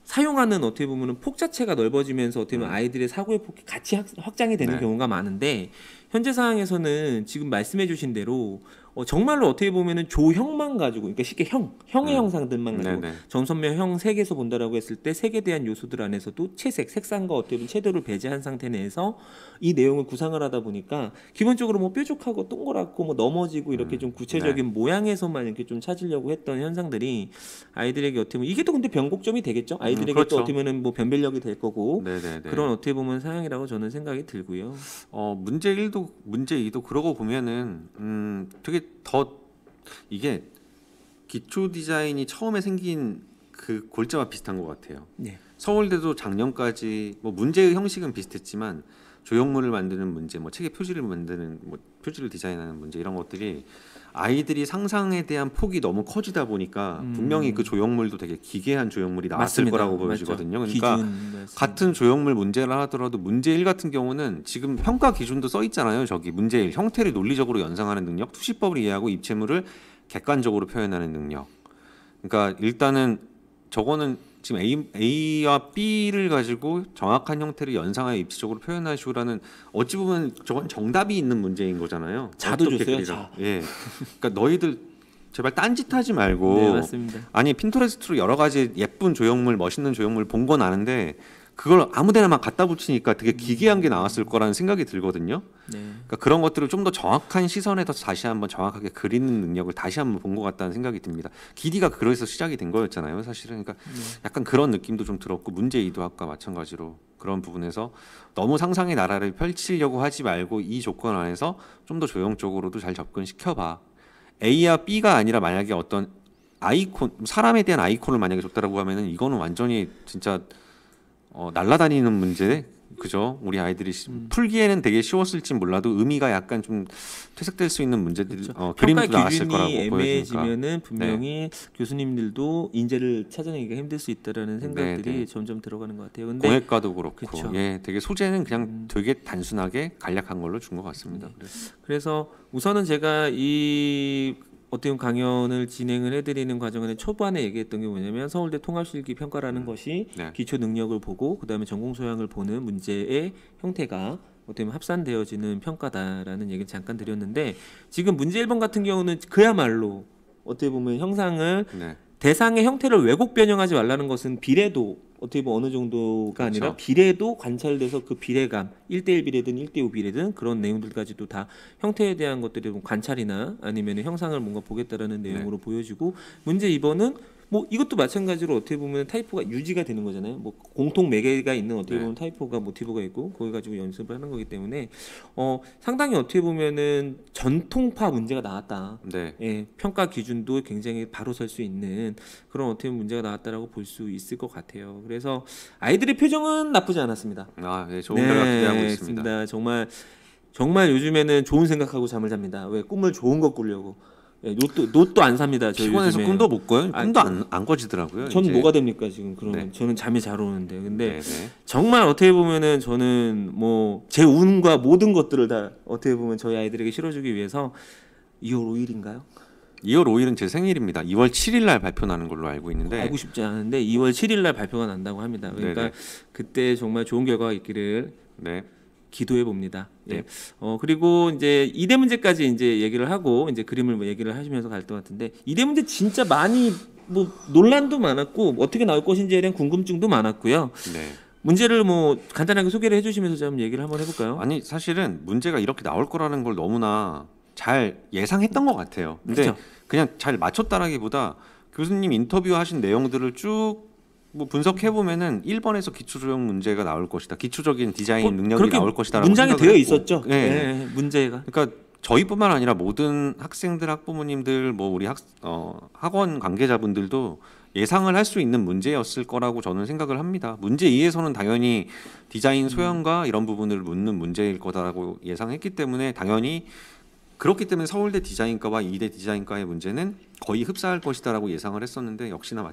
사용하는 어떻게 보면은 폭 자체가 넓어지면서 어떻게 보면 아이들의 사고의 폭이 같이 확장이 되는 네. 경우가 많은데 현재 상황에서는 지금 말씀해주신 대로 정말로 어떻게 보면은 조형만 가지고 그러니까 쉽게 형의 형상들만 가지고 네네. 정선명 형 색에서 본다라고 했을 때 색에 대한 요소들 안에서도 채색, 색상과 어떻게 보면 채도를 배제한 상태 내에서 이 내용을 구상을 하다 보니까 기본적으로 뭐 뾰족하고 동그랗고 뭐 넘어지고 이렇게 좀 구체적인 모양에서만 이렇게 좀 찾으려고 했던 현상들이 아이들에게 어떻게 보면 이게 또 근데 변곡점이 되겠죠. 아이들에게 그렇죠. 또 어떻게 보면은 뭐 변별력이 될 거고 네네네. 그런 어떻게 보면 상황이라고 저는 생각이 들고요. 문제 1도 문제 2도 그러고 보면은 되게 더 이게 기초 디자인이 처음에 생긴 그 골자와 비슷한 것 같아요. 네. 서울대도 작년까지 뭐 문제의 형식은 비슷했지만 조형물을 만드는 문제, 뭐 책의 표지를 만드는 뭐 표지를 디자인하는 문제 이런 것들이 아이들이 상상에 대한 폭이 너무 커지다 보니까 분명히 그 조형물도 되게 기괴한 조형물이 나왔을 맞습니다. 거라고 맞죠. 보여지거든요. 그러니까 기준 같은 조형물 문제를 하더라도 문제 1 같은 경우는 지금 평가 기준도 써 있잖아요. 저기 문제 1 형태를 논리적으로 연상하는 능력, 투시법을 이해하고 입체물을 객관적으로 표현하는 능력. 그러니까 일단은 저거는 지금 A와 B를 가지고 정확한 형태를 연상하여 입체적으로 표현하시오라는 어찌 보면 저건 정답이 있는 문제인 거잖아요. 자도 어떻게 주세요. 그리라고. 자. 예. 그러니까 너희들 제발 딴짓하지 말고. 네, 맞습니다. 아니 핀터레스트로 여러 가지 예쁜 조형물, 멋있는 조형물 본 건 아는데 그걸 아무데나 막 갖다 붙이니까 되게 기괴한 게 나왔을 거라는 생각이 들거든요. 네. 그러니까 그런 것들을 좀 더 정확한 시선에서 다시 한번 정확하게 그리는 능력을 다시 한번 본 것 같다는 생각이 듭니다. 기디가 그래서 시작이 된 거였잖아요, 사실은. 그러니까 약간 그런 느낌도 좀 들었고 문제 2도 아까 마찬가지로 그런 부분에서 너무 상상의 나라를 펼치려고 하지 말고 이 조건 안에서 좀 더 조형적으로도 잘 접근시켜봐. A와 B가 아니라 만약에 어떤 아이콘, 사람에 대한 아이콘을 만약에 줬다라고 하면은 이거는 완전히 진짜 날아다니는 문제, 그죠? 우리 아이들이 풀기에는 되게 쉬웠을지 몰라도 의미가 약간 좀 퇴색될 수 있는 문제들이 그렇죠. 그림도 평가 나왔을 거라고 기준이 보여지니까. 애매해지면은 분명히 교수님들도 인재를 찾아내기가 힘들 수 있다라는 생각들이 네. 점점 들어가는 것 같아요. 근데 공예과도 그렇고, 그쵸. 예, 되게 소재는 그냥 되게 단순하게 간략한 걸로 준 것 같습니다. 그래서 우선은 제가 이 어떻게 보면 강연을 진행을 해드리는 과정에 초반에 얘기했던 게 뭐냐면 서울대 통합실기 평가라는 것이 네. 기초 능력을 보고 그다음에 전공 소양을 보는 문제의 형태가 어떻게 보면 합산되어지는 평가다라는 얘기를 잠깐 드렸는데 지금 문제 1번 같은 경우는 그야말로 어떻게 보면 형상을 네. 대상의 형태를 왜곡 변형하지 말라는 것은 비례도 어떻게 보면 어느 정도가 아니라 그렇죠. 비례도 관찰돼서 그 비례감 1대1 비례든 1대5 비례든 그런 내용들까지도 다 형태에 대한 것들이 관찰이나 아니면 형상을 뭔가 보겠다라는 내용으로 보여지고 문제 2번은 뭐 이것도 마찬가지로 어떻게 보면 타이포가 유지가 되는 거잖아요. 뭐 공통 매개가 있는 어떻게 보면 타이포가 모티브가 있고 그걸 가지고 연습을 하는 거기 때문에 상당히 어떻게 보면은 전통파 문제가 나왔다. 네. 예, 평가 기준도 굉장히 바로 설 수 있는 그런 어떻게 보면 문제가 나왔다라고 볼 수 있을 것 같아요. 그래서 아이들의 표정은 나쁘지 않았습니다. 아, 네, 좋은 결과 기대하고 있습니다. 정말 요즘에는 좋은 생각하고 잠을 잡니다. 왜 꿈을 좋은 거 꾸려고. 예, 노또 안 삽니다. 저 피곤해서 요즘에. 꿈도 못 꿔요. 아, 꿈도 안 꺼지더라고요. 전 이제. 뭐가 됩니까 지금 그러면 네. 저는 잠이 잘 오는데 근데 네, 네. 정말 어떻게 보면은 저는 뭐 제 운과 모든 것들을 다 어떻게 보면 저희 아이들에게 실어주기 위해서 2월 5일인가요? 2월 5일은 제 생일입니다. 2월 7일 날 발표 나는 걸로 알고 있는데. 알고 싶지 않은데 2월 7일 날 발표가 난다고 합니다. 그러니까 네네. 그때 정말 좋은 결과가 있기를 네. 기도해 봅니다. 예. 네. 그리고 이제 이대 문제까지 이제 얘기를 하고 이제 그림을 뭐 얘기를 하시면서 갈 것 같은데 이대 문제 진짜 많이 뭐 논란도 많았고 어떻게 나올 것인지에 대한 궁금증도 많았고요. 네. 문제를 뭐 간단하게 소개를 해주시면서 좀 얘기를 한번 해볼까요? 아니 사실은 문제가 이렇게 나올 거라는 걸 너무나 잘 예상했던 것 같아요. 근데 그쵸. 그냥 잘 맞췄다라기보다 교수님 인터뷰하신 내용들을 쭉 뭐 분석해 보면은 1번에서 기초조형 문제가 나올 것이다. 기초적인 디자인 능력이 그렇게 나올 것이다라고 문장이 생각을 되어 했고. 있었죠. 네. 네, 문제가. 그러니까 저희뿐만 아니라 모든 학생들, 학부모님들, 뭐 우리 학원 관계자분들도 예상을 할 수 있는 문제였을 거라고 저는 생각을 합니다. 문제 2에서는 당연히 디자인 소양과 이런 부분을 묻는 문제일 거다라고 예상했기 때문에 당연히 그렇기 때문에 서울대 디자인과와 이대 디자인과의 문제는 거의 흡사할 것이다라고 예상을 했었는데 역시나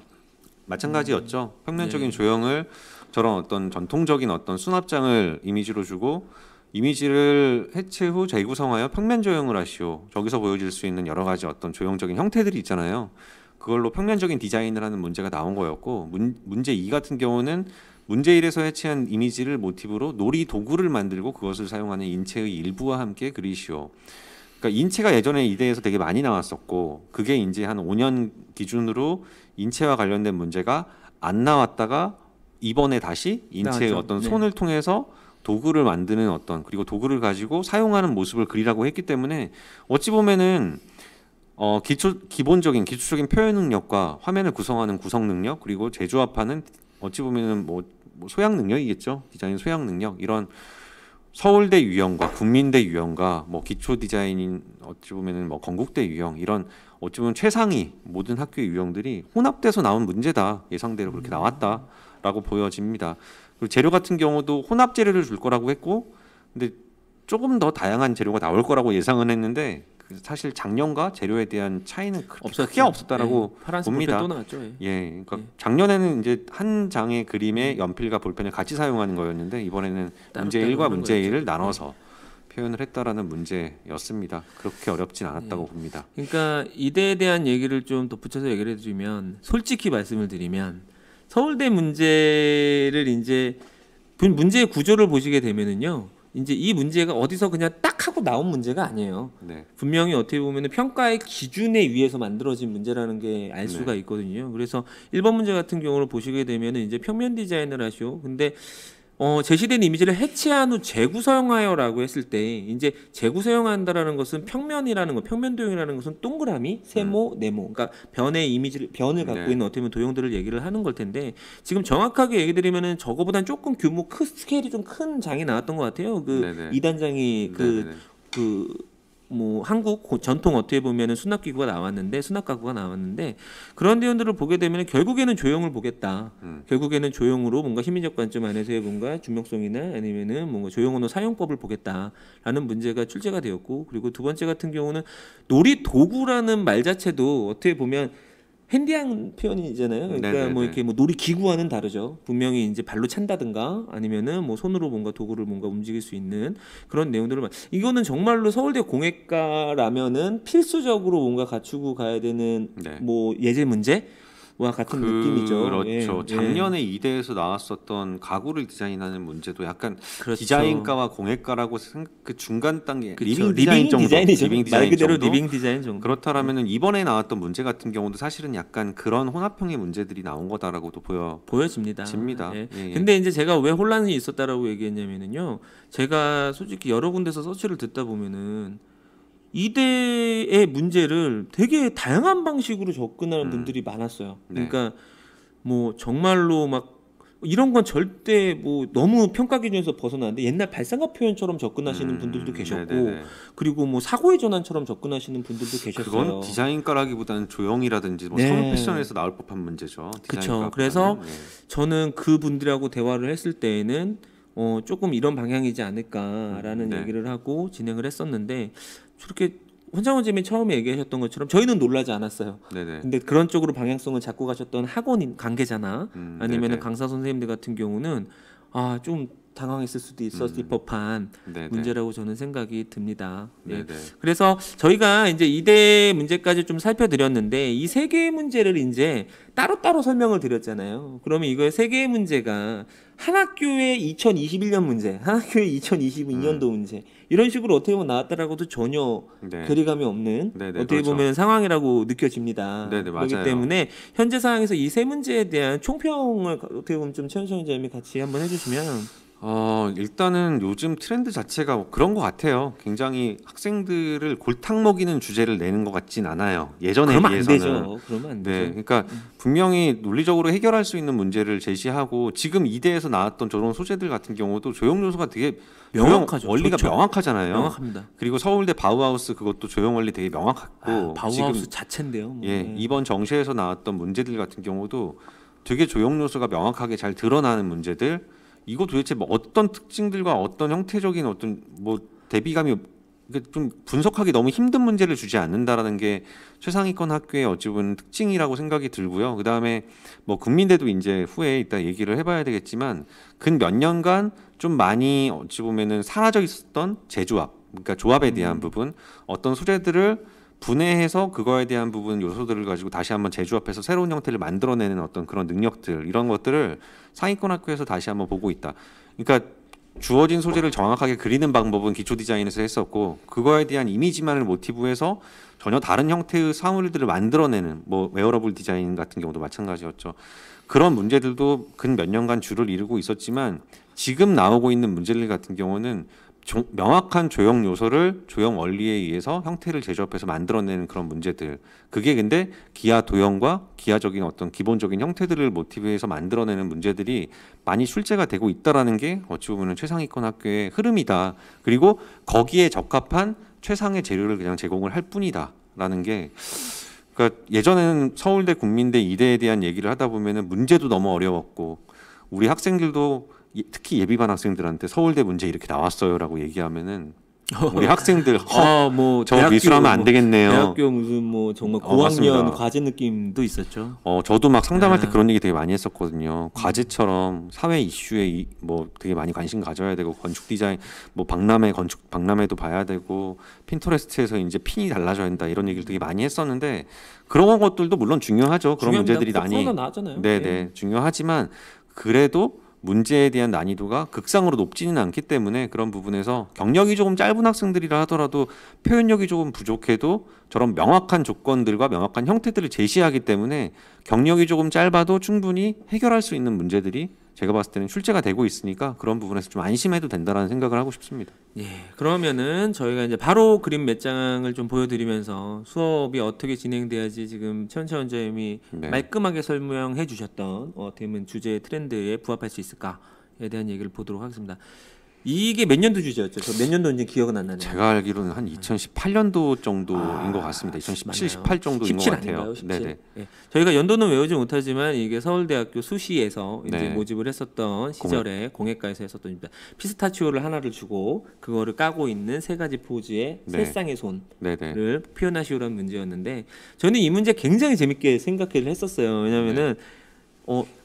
마찬가지였죠. 평면적인 조형을 저런 어떤 전통적인 어떤 수납장을 이미지로 주고 이미지를 해체 후 재구성하여 평면 조형을 하시오. 저기서 보여질 수 있는 여러 가지 어떤 조형적인 형태들이 있잖아요. 그걸로 평면적인 디자인을 하는 문제가 나온 거였고 문제 2 같은 경우는 문제 1에서 해체한 이미지를 모티브로 놀이 도구를 만들고 그것을 사용하는 인체의 일부와 함께 그리시오. 그러니까 인체가 예전에 이대에서 되게 많이 나왔었고 그게 이제 한 5년 기준으로 인체와 관련된 문제가 안 나왔다가 이번에 다시 인체의 나왔죠. 어떤 네. 손을 통해서 도구를 만드는 어떤 그리고 도구를 가지고 사용하는 모습을 그리라고 했기 때문에 어찌 보면은 기본적인 기초적인 표현 능력과 화면을 구성하는 구성 능력 그리고 재조합하는 어찌 보면은 뭐 소양 능력이겠죠. 디자인 소양 능력 이런 서울대 유형과 국민대 유형과 뭐 기초 디자인인 어찌 보면은 뭐 건국대 유형 이런 어찌 보면 최상위 모든 학교의 유형들이 혼합돼서 나온 문제다. 예상대로 그렇게 나왔다라고 보여집니다. 그리고 재료 같은 경우도 혼합 재료를 줄 거라고 했고 근데 조금 더 다양한 재료가 나올 거라고 예상은 했는데 사실 작년과 재료에 대한 차이는 없었죠. 크게 없었다라고 파란색 봅니다. 볼펜 또 나왔죠. 그러니까 작년에는 이제 한 장의 그림에 연필과 볼펜을 같이 사용하는 거였는데 이번에는 문제 1과 문제 2를 나눠서 표현을 했다라는 문제였습니다. 그렇게 어렵진 않았다고 봅니다. 그러니까 이대에 대한 얘기를 좀 덧붙여서 얘기를 해드리면 솔직히 말씀을 드리면 서울대 문제를 이제 문제의 구조를 보시게 되면은요. 이제 이 문제가 어디서 그냥 딱 하고 나온 문제가 아니에요. 네. 분명히 어떻게 보면 평가의 기준에 의해서 만들어진 문제라는 게 알 수가 있거든요. 그래서 1번 문제 같은 경우를 보시게 되면 이제 평면 디자인을 하시오. 근데 제시된 이미지를 해체한 후 재구성하여라고 했을 때 이제 재구성한다라는 것은 평면이라는 거, 평면 도형이라는 것은 동그라미, 세모, 네모, 그러니까 변을 갖고 있는 어떻게 보면 도형들을 얘기를 하는 걸 텐데 지금 정확하게 얘기 드리면은 저거보단 조금 스케일이 좀 큰 장이 나왔던 것 같아요. 그 2단장이 뭐 한국 전통 어떻게 보면은 수납기구가 나왔는데 수납 가구가 나왔는데 그런 내용들을 보게 되면 결국에는 조형을 보겠다. 결국에는 조형으로 뭔가 심리적 관점 안에서의 뭔가 준명성이나 아니면은 뭔가 조형 언어 사용법을 보겠다라는 문제가 출제가 되었고 그리고 두 번째 같은 경우는 놀이 도구라는 말 자체도 어떻게 보면 핸디한 표현이잖아요. 그러니까 뭐 이렇게 뭐 놀이 기구와는 다르죠. 분명히 이제 발로 찬다든가 아니면은 뭐 손으로 뭔가 도구를 뭔가 움직일 수 있는 그런 내용들을 이거는 정말로 서울대 공예과라면은 필수적으로 뭔가 갖추고 가야 되는 뭐 예제 문제와 같은 느낌이죠. 그렇죠. 작년에 이대에서 나왔었던 가구를 디자인하는 문제도 약간 그렇죠. 디자인과와 공예과라고 그 중간 단계 리빙 디자인 정도, 디자인이죠. 리빙 디자인 말 그대로 정도? 리빙 디자인 정도. 그렇다라면은 이번에 나왔던 문제 같은 경우도 사실은 약간 그런 혼합형의 문제들이 나온 거다라고도 보여집니다. 예. 근데 이제 제가 왜 혼란이 있었다라고 얘기했냐면은요. 제가 솔직히 여러 군데서 서치를 듣다 보면은 이대의 문제를 되게 다양한 방식으로 접근하는 분들이 많았어요. 그러니까 뭐 정말로 막 이런 건 절대 뭐 너무 평가 기준에서 벗어나는데 옛날 발상학 표현처럼 접근하시는 분들도 계셨고 그리고 뭐 사고의 전환처럼 접근하시는 분들도 계셨어요. 그건 디자인과라기보다는 조형이라든지 뭐 소형 패션에서 나올 법한 문제죠. 그렇죠. 그래서 저는 그 분들하고 대화를 했을 때에는 조금 이런 방향이지 않을까라는 얘기를 하고 진행을 했었는데 저렇게 혼자원님이 처음에 얘기하셨던 것처럼 저희는 놀라지 않았어요. 근데 그런 쪽으로 방향성을 잡고 가셨던 학원 관계자나 아니면은 강사 선생님들 같은 경우는 좀 당황했을 수도 있었을 법한 문제라고 저는 생각이 듭니다. 그래서 저희가 이제 이대 문제까지 좀 살펴드렸는데 이 세 개의 문제를 이제 따로따로 설명을 드렸잖아요. 그러면 이거의 세 개의 문제가 한 학교의 2021년 문제, 한 학교의 2022년도 문제 이런 식으로 어떻게 보면 나왔다라고도 전혀 괴리감이 없는 어떻게 보면 상황이라고 느껴집니다. 그렇기 때문에 현재 상황에서 이 세 문제에 대한 총평을 어떻게 보면 좀 최현성 기자님이 같이 한번 해주시면. 일단은 요즘 트렌드 자체가 그런 것 같아요. 굉장히 학생들을 골탕 먹이는 주제를 내는 것 같진 않아요. 예전에 비해서는. 그러면 안 되죠. 그러니까 분명히 논리적으로 해결할 수 있는 문제를 제시하고 지금 이대에서 나왔던 저런 소재들 같은 경우도 조형 요소가 되게 명확하죠. 원리가 명확하잖아요. 명확합니다. 그리고 서울대 바우하우스 그것도 조형 원리 되게 명확했고 바우하우스 지금, 자체인데요. 뭐. 이번 정시에서 나왔던 문제들 같은 경우도 되게 조형 요소가 명확하게 잘 드러나는 문제들. 이거 도대체 뭐 어떤 특징들과 어떤 형태적인 어떤 뭐 대비감이 좀 분석하기 너무 힘든 문제를 주지 않는다라는 게 최상위권 학교의 어찌 보면 특징이라고 생각이 들고요. 그다음에 뭐 국민대도 이제 후에 이따 얘기를 해봐야 되겠지만 근 몇 년간 좀 많이 어찌 보면은 사라져 있었던 재조합, 그러니까 조합에 대한 부분, 어떤 소재들을 분해해서 그거에 대한 부분 요소들을 가지고 다시 한번 재조합해서 새로운 형태를 만들어내는 어떤 그런 능력들 이런 것들을 상위권 학교에서 다시 한번 보고 있다. 그러니까 주어진 소재를 정확하게 그리는 방법은 기초 디자인에서 했었고 그거에 대한 이미지만을 모티브해서 전혀 다른 형태의 사물들을 만들어내는 뭐 웨어러블 디자인 같은 경우도 마찬가지였죠. 그런 문제들도 근 몇 년간 주를 이루고 있었지만 지금 나오고 있는 문제들 같은 경우는 명확한 조형 요소를 조형 원리에 의해서 형태를 제조합해서 만들어내는 그런 문제들. 그게 근데 기하 도형과 기하적인 어떤 기본적인 형태들을 모티브해서 만들어내는 문제들이 많이 출제가 되고 있다라는 게 어찌 보면 최상위권 학교의 흐름이다. 그리고 거기에 적합한 최상의 재료를 그냥 제공을 할 뿐이다라는 게. 그러니까 예전에는 서울대, 국민대, 이대에 대한 얘기를 하다 보면은 문제도 너무 어려웠고 우리 학생들도 특히 예비반 학생들한테 서울대 문제 이렇게 나왔어요라고 얘기하면은 우리 학생들 뭐 저 미술하면 안 되겠네요. 대학교 무슨 뭐 정말 고학년 맞습니다. 과제 느낌도 있었죠. 저도 막 상담할 때 그런 얘기 되게 많이 했었거든요. 과제처럼 사회 이슈에 뭐 되게 많이 관심 가져야 되고 건축 디자인 뭐 박람회도 봐야 되고 핀터레스트에서 이제 핀이 달라져야 된다 이런 얘기를 되게 많이 했었는데 그런 것들도 물론 중요하죠. 그런 문제들이 코로나 나왔잖아요. 네네 중요하지만 그래도 문제에 대한 난이도가 극상으로 높지는 않기 때문에 그런 부분에서 경력이 조금 짧은 학생들이라 하더라도 표현력이 조금 부족해도 저런 명확한 조건들과 명확한 형태들을 제시하기 때문에 경력이 조금 짧아도 충분히 해결할 수 있는 문제들이 제가 봤을 때는 출제가 되고 있으니까 그런 부분에서 좀 안심해도 된다라는 생각을 하고 싶습니다. 예, 그러면은 저희가 이제 바로 그림 몇 장을 좀 보여드리면서 수업이 어떻게 진행돼야지 지금 최원채 원장님이 네. 말끔하게 설명해 주셨던 어떻게 보면 주제 트렌드에 부합할 수 있을까에 대한 얘기를 보도록 하겠습니다. 이게 몇 년도 주제였죠? 저 몇 년도인지 기억은 안 나네요. 제가 알기로는 한 2018년도 정도인 것 같습니다. 2017, 18 정도인 것 17 같아요. 아닌가요? 17. 네네. 예. 저희가 연도는 외우지 못하지만 이게 서울대학교 수시에서 이제 네. 모집을 했었던 시절에 공예과에서 했었던 입니다. 피스타치오를 하나를 주고 그거를 까고 있는 세 가지 포즈의 네. 세 쌍의 손을 네네. 표현하시오라는 문제였는데 저는 이 문제 굉장히 재밌게 생각을 했었어요. 왜냐면은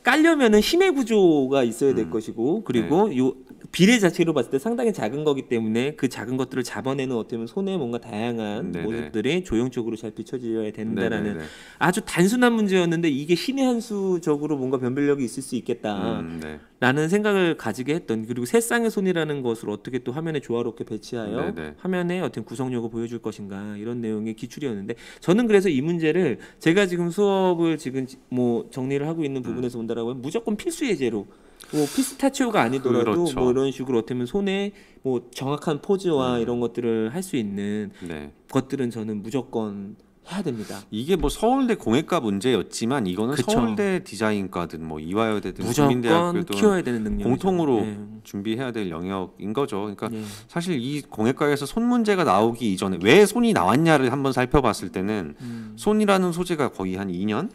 깔려면은 힘의 구조가 있어야 될 것이고 그리고 요 비례 자체로 봤을 때 상당히 작은 거기 때문에 그 작은 것들을 잡아내는 어떻게 보면 손에 뭔가 다양한 네네. 모습들이 조형적으로 잘 비춰져야 된다라는 네네네. 아주 단순한 문제였는데 이게 신의 한 수적으로 뭔가 변별력이 있을 수 있겠다. 네. 라는 생각을 가지게 했던 그리고 세 쌍의 손이라는 것을 어떻게 또 화면에 조화롭게 배치하여 네네. 화면에 어떤 구성력을 보여줄 것인가 이런 내용의 기출이었는데 저는 그래서 이 문제를 제가 지금 수업을 지금 뭐 정리를 하고 있는 부분에서 본다라고 하면 무조건 필수 예제로 뭐 피스타치오가 아니더라도 그렇죠. 뭐 이런 식으로 어떻게 보면 손에 뭐 정확한 포즈와 이런 것들을 할 수 있는 네. 것들은 저는 무조건 해야 됩니다. 이게 뭐 서울대 공예과 문제였지만 이거는 그쵸. 서울대 디자인과든 뭐 이화여대든 무조건 국민대학교든 키워야 되는 능력 공통으로 준비해야 될 영역인 거죠. 그러니까 네. 사실 이 공예과에서 손 문제가 나오기 이전에 왜 손이 나왔냐를 한번 살펴봤을 때는 손이라는 소재가 거의 한 2년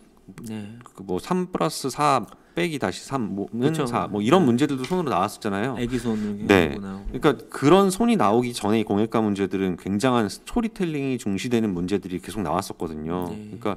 네. 뭐 3+4 빼기 다시 3는 그쵸. 4 뭐 이런 문제들도 손으로 나왔었잖아요. 애기 손 네. 나오고. 그러니까 그런 손이 나오기 전에 이 공예과 문제들은 굉장한 스토리텔링이 중시되는 문제들이 계속 나왔었거든요. 네. 그러니까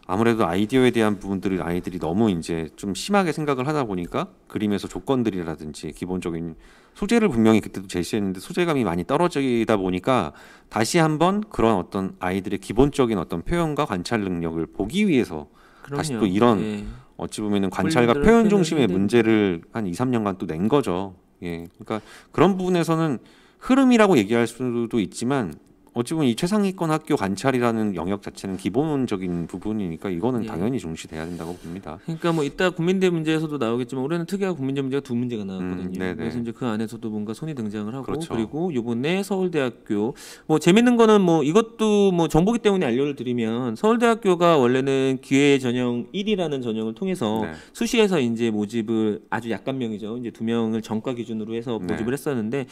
아무래도 아이디어에 대한 부분들을 아이들이 너무 이제 좀 심하게 생각을 하다 보니까 그림에서 조건들이라든지 기본적인 소재를 분명히 그때도 제시했는데 소재감이 많이 떨어지다 보니까 다시 한번 그런 어떤 아이들의 기본적인 어떤 표현과 관찰 능력을 보기 위해서 다시 또 이런 예. 어찌 보면은 관찰과 본인들은 표현 중심의 표현을 문제를 한 2, 3년간 또 낸 거죠. 예. 그러니까 그런 부분에서는 흐름이라고 얘기할 수도 있지만 어찌 보면 이 최상위권 학교 관찰이라는 영역 자체는 기본적인 부분이니까 이거는 예. 당연히 중시돼야 된다고 봅니다. 그러니까 뭐 이따 국민대 문제에서도 나오겠지만 올해는 특이하고 국민대 문제가 두 문제가 나왔거든요. 네네. 그래서 이제 그 안에서도 뭔가 손이 등장을 하고 그렇죠. 그리고 요번에 서울대학교 뭐 재밌는 거는 뭐 이것도 뭐 정보기 때문에 알려를 드리면 서울대학교가 원래는 기회 전형 1이라는 전형을 통해서 네. 수시에서 이제 모집을 아주 약간 명이죠. 이제 2명을 전과 기준으로 해서 네. 모집을 했었는데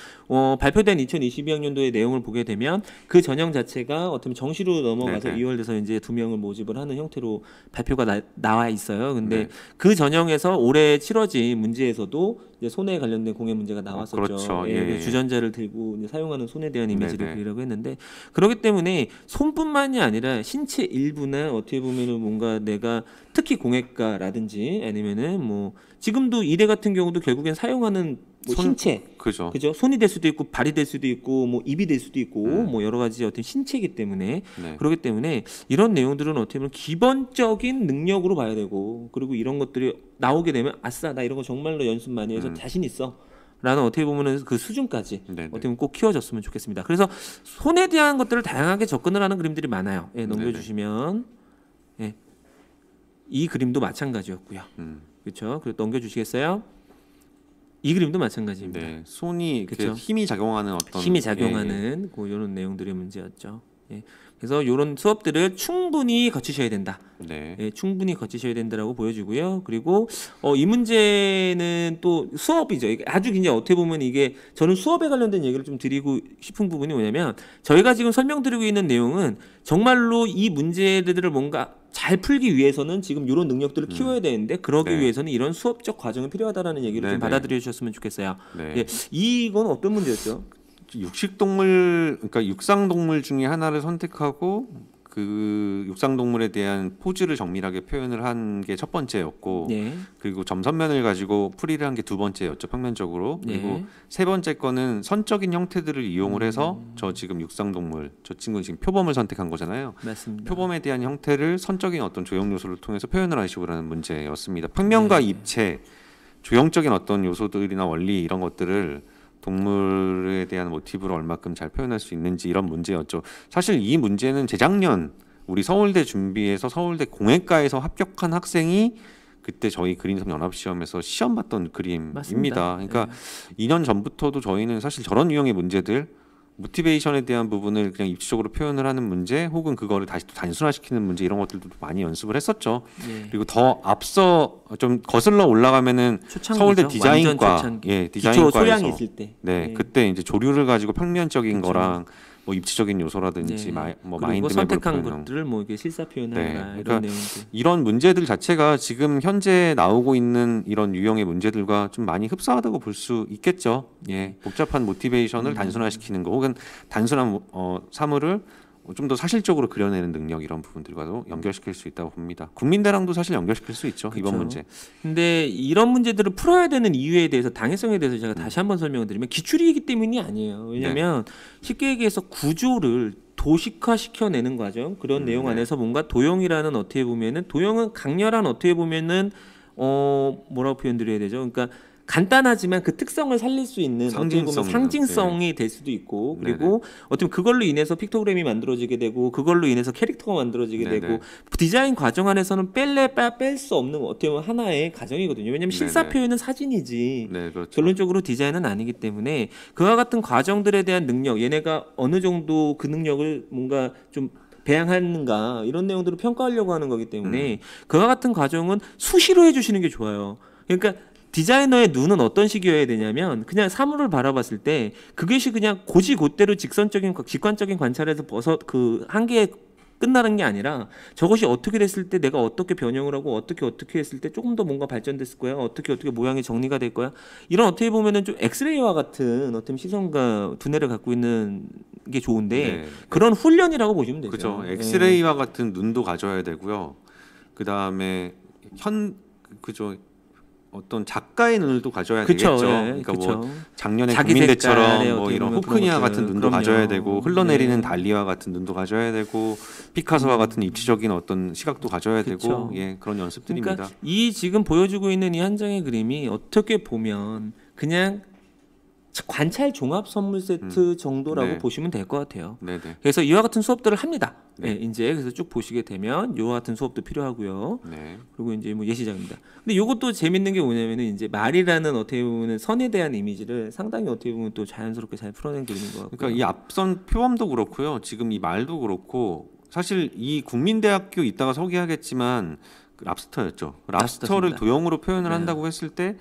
발표된 2022학년도의 내용을 보게 되면 그 전형 자체가 어떻게 보면 정시로 넘어가서 네네. 2월 돼서 이제 2명을 모집을 하는 형태로 발표가 나와 있어요. 근데 네. 그 전형에서 올해 치러진 문제에서도 이제 손에 관련된 공예 문제가 나왔었죠. 그렇죠. 예, 예, 예. 주전자를 들고 이제 사용하는 손에 대한 이미지를 네네. 그리라고 했는데 그렇기 때문에 손뿐만이 아니라 신체 일부나 어떻게 보면은 뭔가 내가 특히 공예과라든지 아니면은 뭐 지금도 이대 같은 경우도 결국엔 사용하는 뭐 신체 그죠. 그죠? 손이 될 수도 있고 발이 될 수도 있고 뭐 입이 될 수도 있고 뭐 여러 가지 어떤 신체이기 때문에 네. 그렇기 때문에 이런 내용들은 어떻게 보면 기본적인 능력으로 봐야 되고 그리고 이런 것들이 나오게 되면 아싸 나 이런 거 정말로 연습 많이 해서 자신 있어 라는 어떻게 보면은 그 수준까지 네네. 어떻게 보면 꼭 키워졌으면 좋겠습니다. 그래서 손에 대한 것들을 다양하게 접근을 하는 그림들이 많아요. 예, 넘겨주시면 예, 이 그림도 마찬가지였고요. 그렇죠? 그리고 넘겨주시겠어요? 이 그림도 마찬가지입니다. 네. 손이 이렇게 그쵸. 힘이 작용하는 어떤 힘이 예, 작용하는 그 이런 내용들의 문제였죠. 예. 그래서 이런 수업들을 충분히 거치셔야 된다. 예. 네. 예, 충분히 거치셔야 된다라고 보여지고요. 그리고 이 문제는 또 수업이죠. 이게 아주 그냥 어떻게 보면 이게 저는 수업에 관련된 얘기를 좀 드리고 싶은 부분이 뭐냐면 저희가 지금 설명드리고 있는 내용은 정말로 이 문제들을 뭔가 잘 풀기 위해서는 지금 이런 능력들을 키워야 되는데 그러기 네. 위해서는 이런 수업적 과정이 필요하다라는 얘기를 좀 네네. 받아들여 주셨으면 좋겠어요. 네. 예, 이건 어떤 문제였죠? 육식동물, 그러니까 육상동물 중에 하나를 선택하고 그 육상동물에 대한 포즈를 정밀하게 표현을 한 게 첫 번째였고, 네. 그리고 점선면을 가지고 풀이를 한 게 두 번째였죠, 평면적으로. 그리고 네. 세 번째 거는 선적인 형태들을 이용을 해서 저 지금 육상동물, 저 친구는 지금 표범을 선택한 거잖아요. 맞습니다. 표범에 대한 형태를 선적인 어떤 조형 요소를 통해서 표현을 하시고라는 문제였습니다. 평면과 네. 입체, 조형적인 어떤 요소들이나 원리 이런 것들을 동물에 대한 모티브를 얼마큼 잘 표현할 수 있는지 이런 문제였죠. 사실 이 문제는 재작년 우리 서울대 준비해서 서울대 공예과에서 합격한 학생이 그때 저희 그린섬 연합시험에서 시험 봤던 그림입니다. 맞습니다. 그러니까 2년 전부터도 저희는 사실 저런 유형의 문제들, 모티베이션에 대한 부분을 그냥 입시적으로 표현을 하는 문제, 혹은 그거를 다시 또 단순화시키는 문제, 이런 것들도 많이 연습을 했었죠. 예. 그리고 더 앞서 좀 거슬러 올라가면은 초창기죠. 서울대 디자인과, 완전 초창기. 예, 기초 디자인과에서 소량이 있을 때. 네, 예. 그때 이제 조류를 가지고 평면적인 그쵸. 거랑 뭐 입체적인 요소라든지 네. 뭐 그리고 마인드맵을 선택한 표현하는 것들을 뭐 이게 실사 표현하라 네, 이런 그러니까 내용들. 이런 문제들 자체가 지금 현재 나오고 있는 이런 유형의 문제들과 좀 많이 흡사하다고 볼 수 있겠죠. 예, 복잡한 모티베이션을 단순화시키는 거, 혹은 단순한 사물을 좀 더 사실적으로 그려내는 능력, 이런 부분들과도 연결시킬 수 있다고 봅니다. 국민대랑도 사실 연결시킬 수 있죠. 그쵸. 이번 문제. 근데 이런 문제들을 풀어야 되는 이유에 대해서, 당해성에 대해서 제가 다시 한번 설명을 드리면 기출이기 때문이 아니에요. 왜냐하면 쉽게 얘기해서 구조를 도식화시켜내는 과정, 그런 내용 네. 안에서 뭔가 도형이라는, 어떻게 보면은 도형은 강렬한, 어떻게 보면은 뭐라고 표현드려야 되죠? 그러니까 간단하지만 그 특성을 살릴 수 있는 어떻게 보면 상징성이죠. 상징성이 될 수도 있고, 네네. 그리고 어떻게 보면 그걸로 인해서 픽토그램이 만들어지게 되고, 그걸로 인해서 캐릭터가 만들어지게 네네. 되고, 디자인 과정 안에서는 뺄 수 없는 어떻게 보면 하나의 과정이거든요. 왜냐하면 실사 네네. 표현은 사진이지 네, 그렇죠. 결론적으로 디자인은 아니기 때문에, 그와 같은 과정들에 대한 능력, 얘네가 어느 정도 그 능력을 뭔가 좀 배양하는가, 이런 내용들을 평가하려고 하는 거기 때문에 그와 같은 과정은 수시로 해주시는 게 좋아요. 그러니까 디자이너의 눈은 어떤 식이어야 되냐면, 그냥 사물을 바라봤을 때 그것이 그냥 고지곧대로 직관적인 관찰에서 그 한계에 끝나는 게 아니라, 저것이 어떻게 됐을 때 내가 어떻게 변형을 하고 어떻게 했을 때 조금 더 뭔가 발전됐을 거야, 어떻게 모양이 정리가 될 거야, 이런 어떻게 보면은 좀 엑스레이와 같은 어떤 시선과 두뇌를 갖고 있는 게 좋은데, 네. 그런 훈련이라고 보시면 되죠. 그렇죠. 예. 엑스레이와 같은 눈도 가져야 되고요. 그 다음에 그죠. 어떤 작가의 눈을 또 가져야 그쵸, 되겠죠. 예, 그러니까 그쵸. 뭐 작년에 자기 국민대처럼 색깔의 뭐 어떻게 이런 보면 호크니아 그런 같은 것들. 눈도 가져야 그럼요. 되고, 흘러내리는 네. 달리와 같은 눈도 가져야 되고, 피카소와 같은 입체적인 어떤 시각도 가져야 그쵸. 되고, 예, 그런 연습들입니다. 그러니까 이 지금 보여주고 있는 이 한 장의 그림이 어떻게 보면 그냥 관찰 종합 선물 세트 정도라고 네. 보시면 될 것 같아요. 네네. 그래서 이와 같은 수업들을 합니다. 네. 예, 이제 그래서 쭉 보시게 되면 이와 같은 수업도 필요하고요. 네. 그리고 이제 뭐 예시장입니다. 근데 이것도 재밌는 게 뭐냐면은, 이제 말이라는 어떻게 보면 선에 대한 이미지를 상당히 어떻게 보면 또 자연스럽게 잘 풀어낸 그림인 것 같고요. 그러니까 이 앞선 표범도 그렇고요. 지금 이 말도 그렇고, 사실 이 국민대학교 이따가 소개하겠지만 그 랍스터였죠. 랍스터를 랍스터입니다. 도형으로 표현을 네. 한다고 했을 때,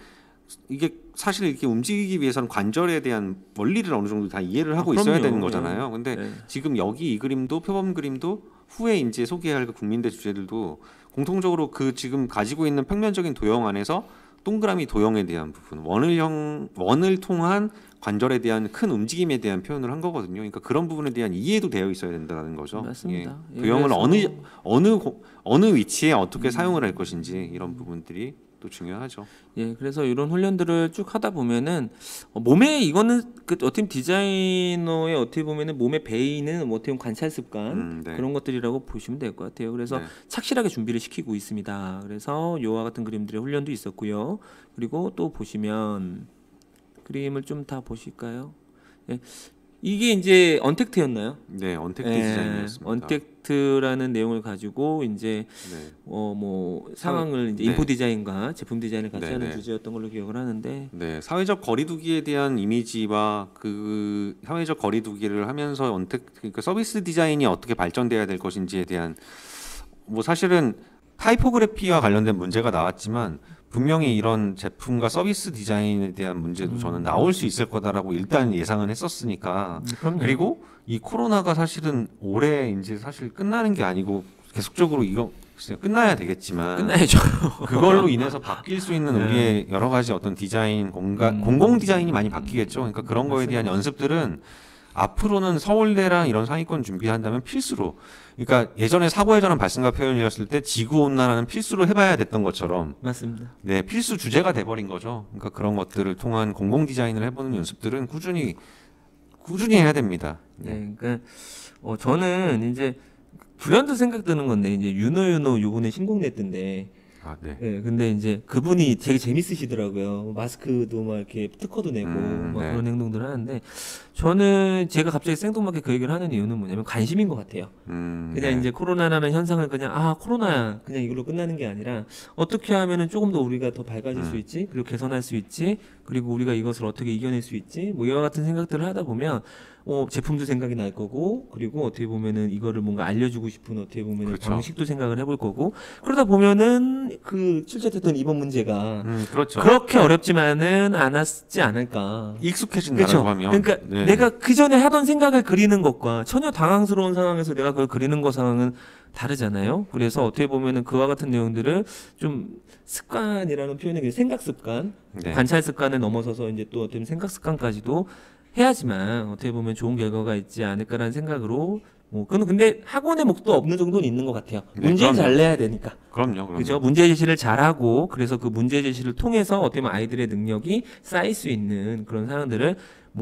이게 사실 이렇게 움직이기 위해서는 관절에 대한 원리를 어느 정도 다 이해를 하고 있어야 그럼요. 되는 거잖아요. 근데 네. 지금 여기 이 그림도, 표범 그림도, 후에 이제 소개할 그 국민대 주제들도 공통적으로 그 지금 가지고 있는 평면적인 도형 안에서 동그라미 도형에 대한 부분, 원을 통한 관절에 대한 큰 움직임에 대한 표현을 한 거거든요. 그러니까 그런 부분에 대한 이해도 되어 있어야 된다는 거죠. 맞습니다. 예. 예, 도형을 그래서 어느 위치에 어떻게 사용을 할 것인지, 이런 부분들이 또 중요하죠. 예, 그래서 이런 훈련들을 쭉 하다 보면은 몸에, 이거는 그 어떻게 보면 디자이너의 어떻게 보면은 몸에 배이는 뭐 어떻게 보면 관찰 습관, 네. 그런 것들이라고 보시면 될 것 같아요. 그래서 네. 착실하게 준비를 시키고 있습니다. 그래서 요와 같은 그림들의 훈련도 있었고요. 그리고 또 보시면 그림을 좀 다 보실까요? 예. 이게 이제 언택트였나요? 네, 언택트 예, 디자인이었습니다. 언택트라는 내용을 가지고 이제 네. 뭐 상황을 이제 네. 인포 디자인과 제품 디자인을 같이 네, 하는 네. 주제였던 걸로 기억을 하는데, 네, 사회적 거리두기에 대한 이미지와 그 사회적 거리두기를 하면서 그러니까 서비스 디자인이 어떻게 발전돼야 될 것인지에 대한, 뭐 사실은 타이포그래피와 관련된 문제가 나왔지만 분명히 이런 제품과 서비스 디자인에 대한 문제도 저는 나올 수 있을 거다라고 일단 예상은 했었으니까. 그럼요. 그리고 이 코로나가 사실은 올해 이제 사실 끝나는 게 아니고 계속적으로 글쎄요, 끝나야 되겠지만 끝나야죠. 그걸로 인해서 바뀔 수 있는 네. 우리의 여러 가지 어떤 디자인 공공 디자인이 많이 바뀌겠죠. 그러니까 그런 거에 대한 연습들은 앞으로는 서울대랑 이런 상위권 준비한다면 필수로, 그러니까 예전에 사고의 전환 발생과 표현이었을 때 지구 온난화는 필수로 해봐야 됐던 것처럼 맞습니다. 네, 필수 주제가 돼버린 거죠. 그러니까 그런 것들을 통한 공공 디자인을 해보는 연습들은 꾸준히 해야 됩니다. 네, 그러니까 저는 이제 불현듯 생각 드는 건데 이제 윤호 요번에 신곡 냈던데. 아, 네. 네, 근데 이제 그분이 되게 재밌으시더라고요. 마스크도 막 이렇게 특허도 내고 막 네. 그런 행동들을 하는데 저는 제가 갑자기 생뚱맞게 그 얘기를 하는 이유는 뭐냐면 관심인 것 같아요. 그냥 네. 이제 코로나라는 현상을 그냥 코로나야 그냥 이걸로 끝나는 게 아니라 어떻게 하면은 조금 더 우리가 더 밝아질 수 있지, 그리고 개선할 수 있지, 그리고 우리가 이것을 어떻게 이겨낼 수 있지, 뭐 이와 같은 생각들을 하다 보면 제품도 생각이 날 거고, 그리고 어떻게 보면은 이거를 뭔가 알려주고 싶은 어떻게 보면은 그렇죠. 방식도 생각을 해볼 거고, 그러다 보면은 그 출제됐던 이번 문제가 그렇죠. 그렇게 어렵지만은 않았지 않을까. 익숙해진다고 그렇죠. 하면. 그러니까 네. 내가 그 전에 하던 생각을 그리는 것과 전혀 당황스러운 상황에서 내가 그걸 그리는 것상은 다르잖아요. 그래서 어떻게 보면은 그와 같은 내용들을 좀 습관이라는 표현이 그냥 생각 습관, 네. 관찰 습관을 넘어서서 이제 또 어떻게 보면 생각 습관까지도 해야지만 어떻게 보면 좋은 결과가 있지 않을까라는 생각으로 그건 근데 학원의 몫도 없는 정도는 있는 것 같아요. 네, 문제를 그럼요. 잘 내야 되니까. 그럼요. 그죠? 문제 제시를 잘하고 그래서 그 문제 제시를 통해서 어떻게 보면 아이들의 능력이 쌓일 수 있는 그런 상황들을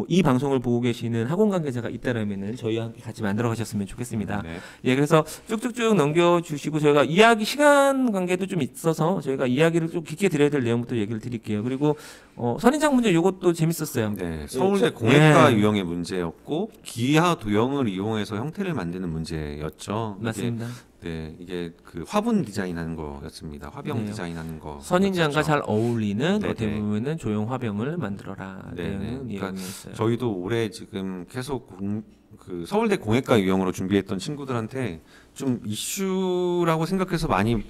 이 방송을 보고 계시는 학원 관계자가 있다라면은 저희와 함께 같이 만들어 가셨으면 좋겠습니다. 네. 예, 그래서 쭉쭉쭉 넘겨주시고 저희가 이야기 시간 관계도 좀 있어서 저희가 이야기를 좀 깊게 드려야 될 내용부터 얘기를 드릴게요. 그리고 선인장 문제 요것도 재밌었어요. 네, 서울대 예, 공예과 예. 유형의 문제였고 기하 도형을 이용해서 형태를 만드는 문제였죠. 맞습니다. 이게 그 화분 디자인하는 거였습니다. 화병 네. 디자인하는 거. 선인장과 잘 어울리는 네네. 어떻게 보면은 조형 화병을 만들어라. 네네. 라는 그러니까 내용이었어요. 저희도 올해 지금 계속 그 서울대 공예과 유형으로 준비했던 친구들한테 좀 이슈라고 생각해서 많이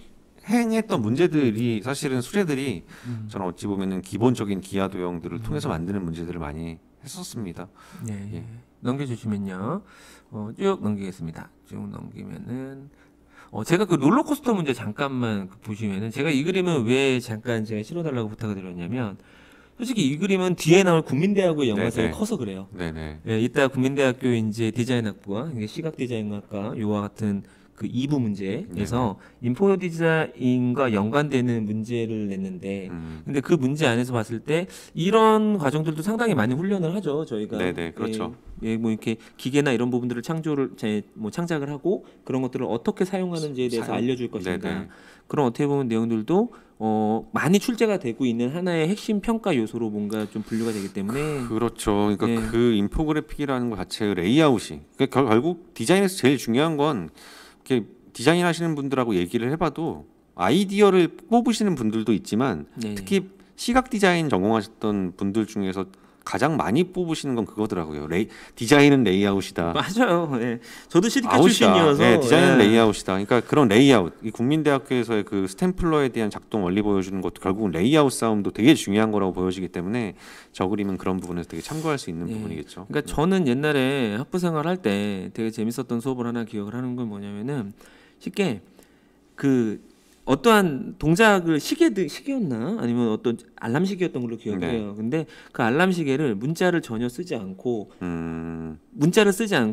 행했던 문제들이 사실은 수재들이 저는 어찌 보면은 기본적인 기하 도형들을 통해서 만드는 문제들을 많이 했었습니다. 네. 예. 넘겨주시면요. 쭉 넘기겠습니다. 쭉 넘기면은 제가 그 롤러코스터 문제 잠깐만 보시면은 제가 이 그림은 왜 잠깐 제가 실어달라고 부탁을 드렸냐면 솔직히 이 그림은 뒤에 나올 국민대학교의 연관성이 네네. 커서 그래요. 네네. 예, 이따 국민대학교 이제 디자인학부와 이게 시각디자인학과 요와 같은 그 2부 문제에서 인포 디자인과 연관되는 문제를 냈는데 근데 그 문제 안에서 봤을 때 이런 과정들도 상당히 많이 훈련을 하죠 저희가. 네네, 그렇죠. 뭐 이렇게 기계나 이런 부분들을 창작을 하고 그런 것들을 어떻게 사용하는지에 대해서 알려줄 것인가. 네네. 그런 어떻게 보면 내용들도 많이 출제가 되고 있는 하나의 핵심 평가 요소로 뭔가 좀 분류가 되기 때문에. 그렇죠. 그러니까 네. 그 인포그래픽이라는 것 자체의 레이아웃이 그러니까 결국 디자인에서 제일 중요한 건 이렇게 디자인 하시는 분들하고 얘기를 해봐도 아이디어를 뽑으시는 분들도 있지만 네. 특히 시각 디자인 전공하셨던 분들 중에서 가장 많이 뽑으시는 건 그거더라고요. 디자인은 레이아웃이다. 맞아요. 예. 저도 시리카 아웃이다. 출신이어서. 네, 디자인은 예. 레이아웃이다. 그러니까 그런 레이아웃, 이 국민대학교에서의 그 스탬플러에 대한 작동 원리 보여주는 것도 결국은 레이아웃 싸움도 되게 중요한 거라고 보여지기 때문에 저 그림은 그런 부분에서 되게 참고할 수 있는 예. 부분이겠죠. 그러니까 저는 옛날에 학부 생활할 때 되게 재밌었던 수업을 하나 기억을 하는 건 뭐냐면은 쉽게 그 어떠한 동작을 시계였나 아니면 어떤 알람 시계였던 걸로 기억을 네. 해요. 근데 그 알람 시계를 문자를 전혀 쓰지 않고 문자를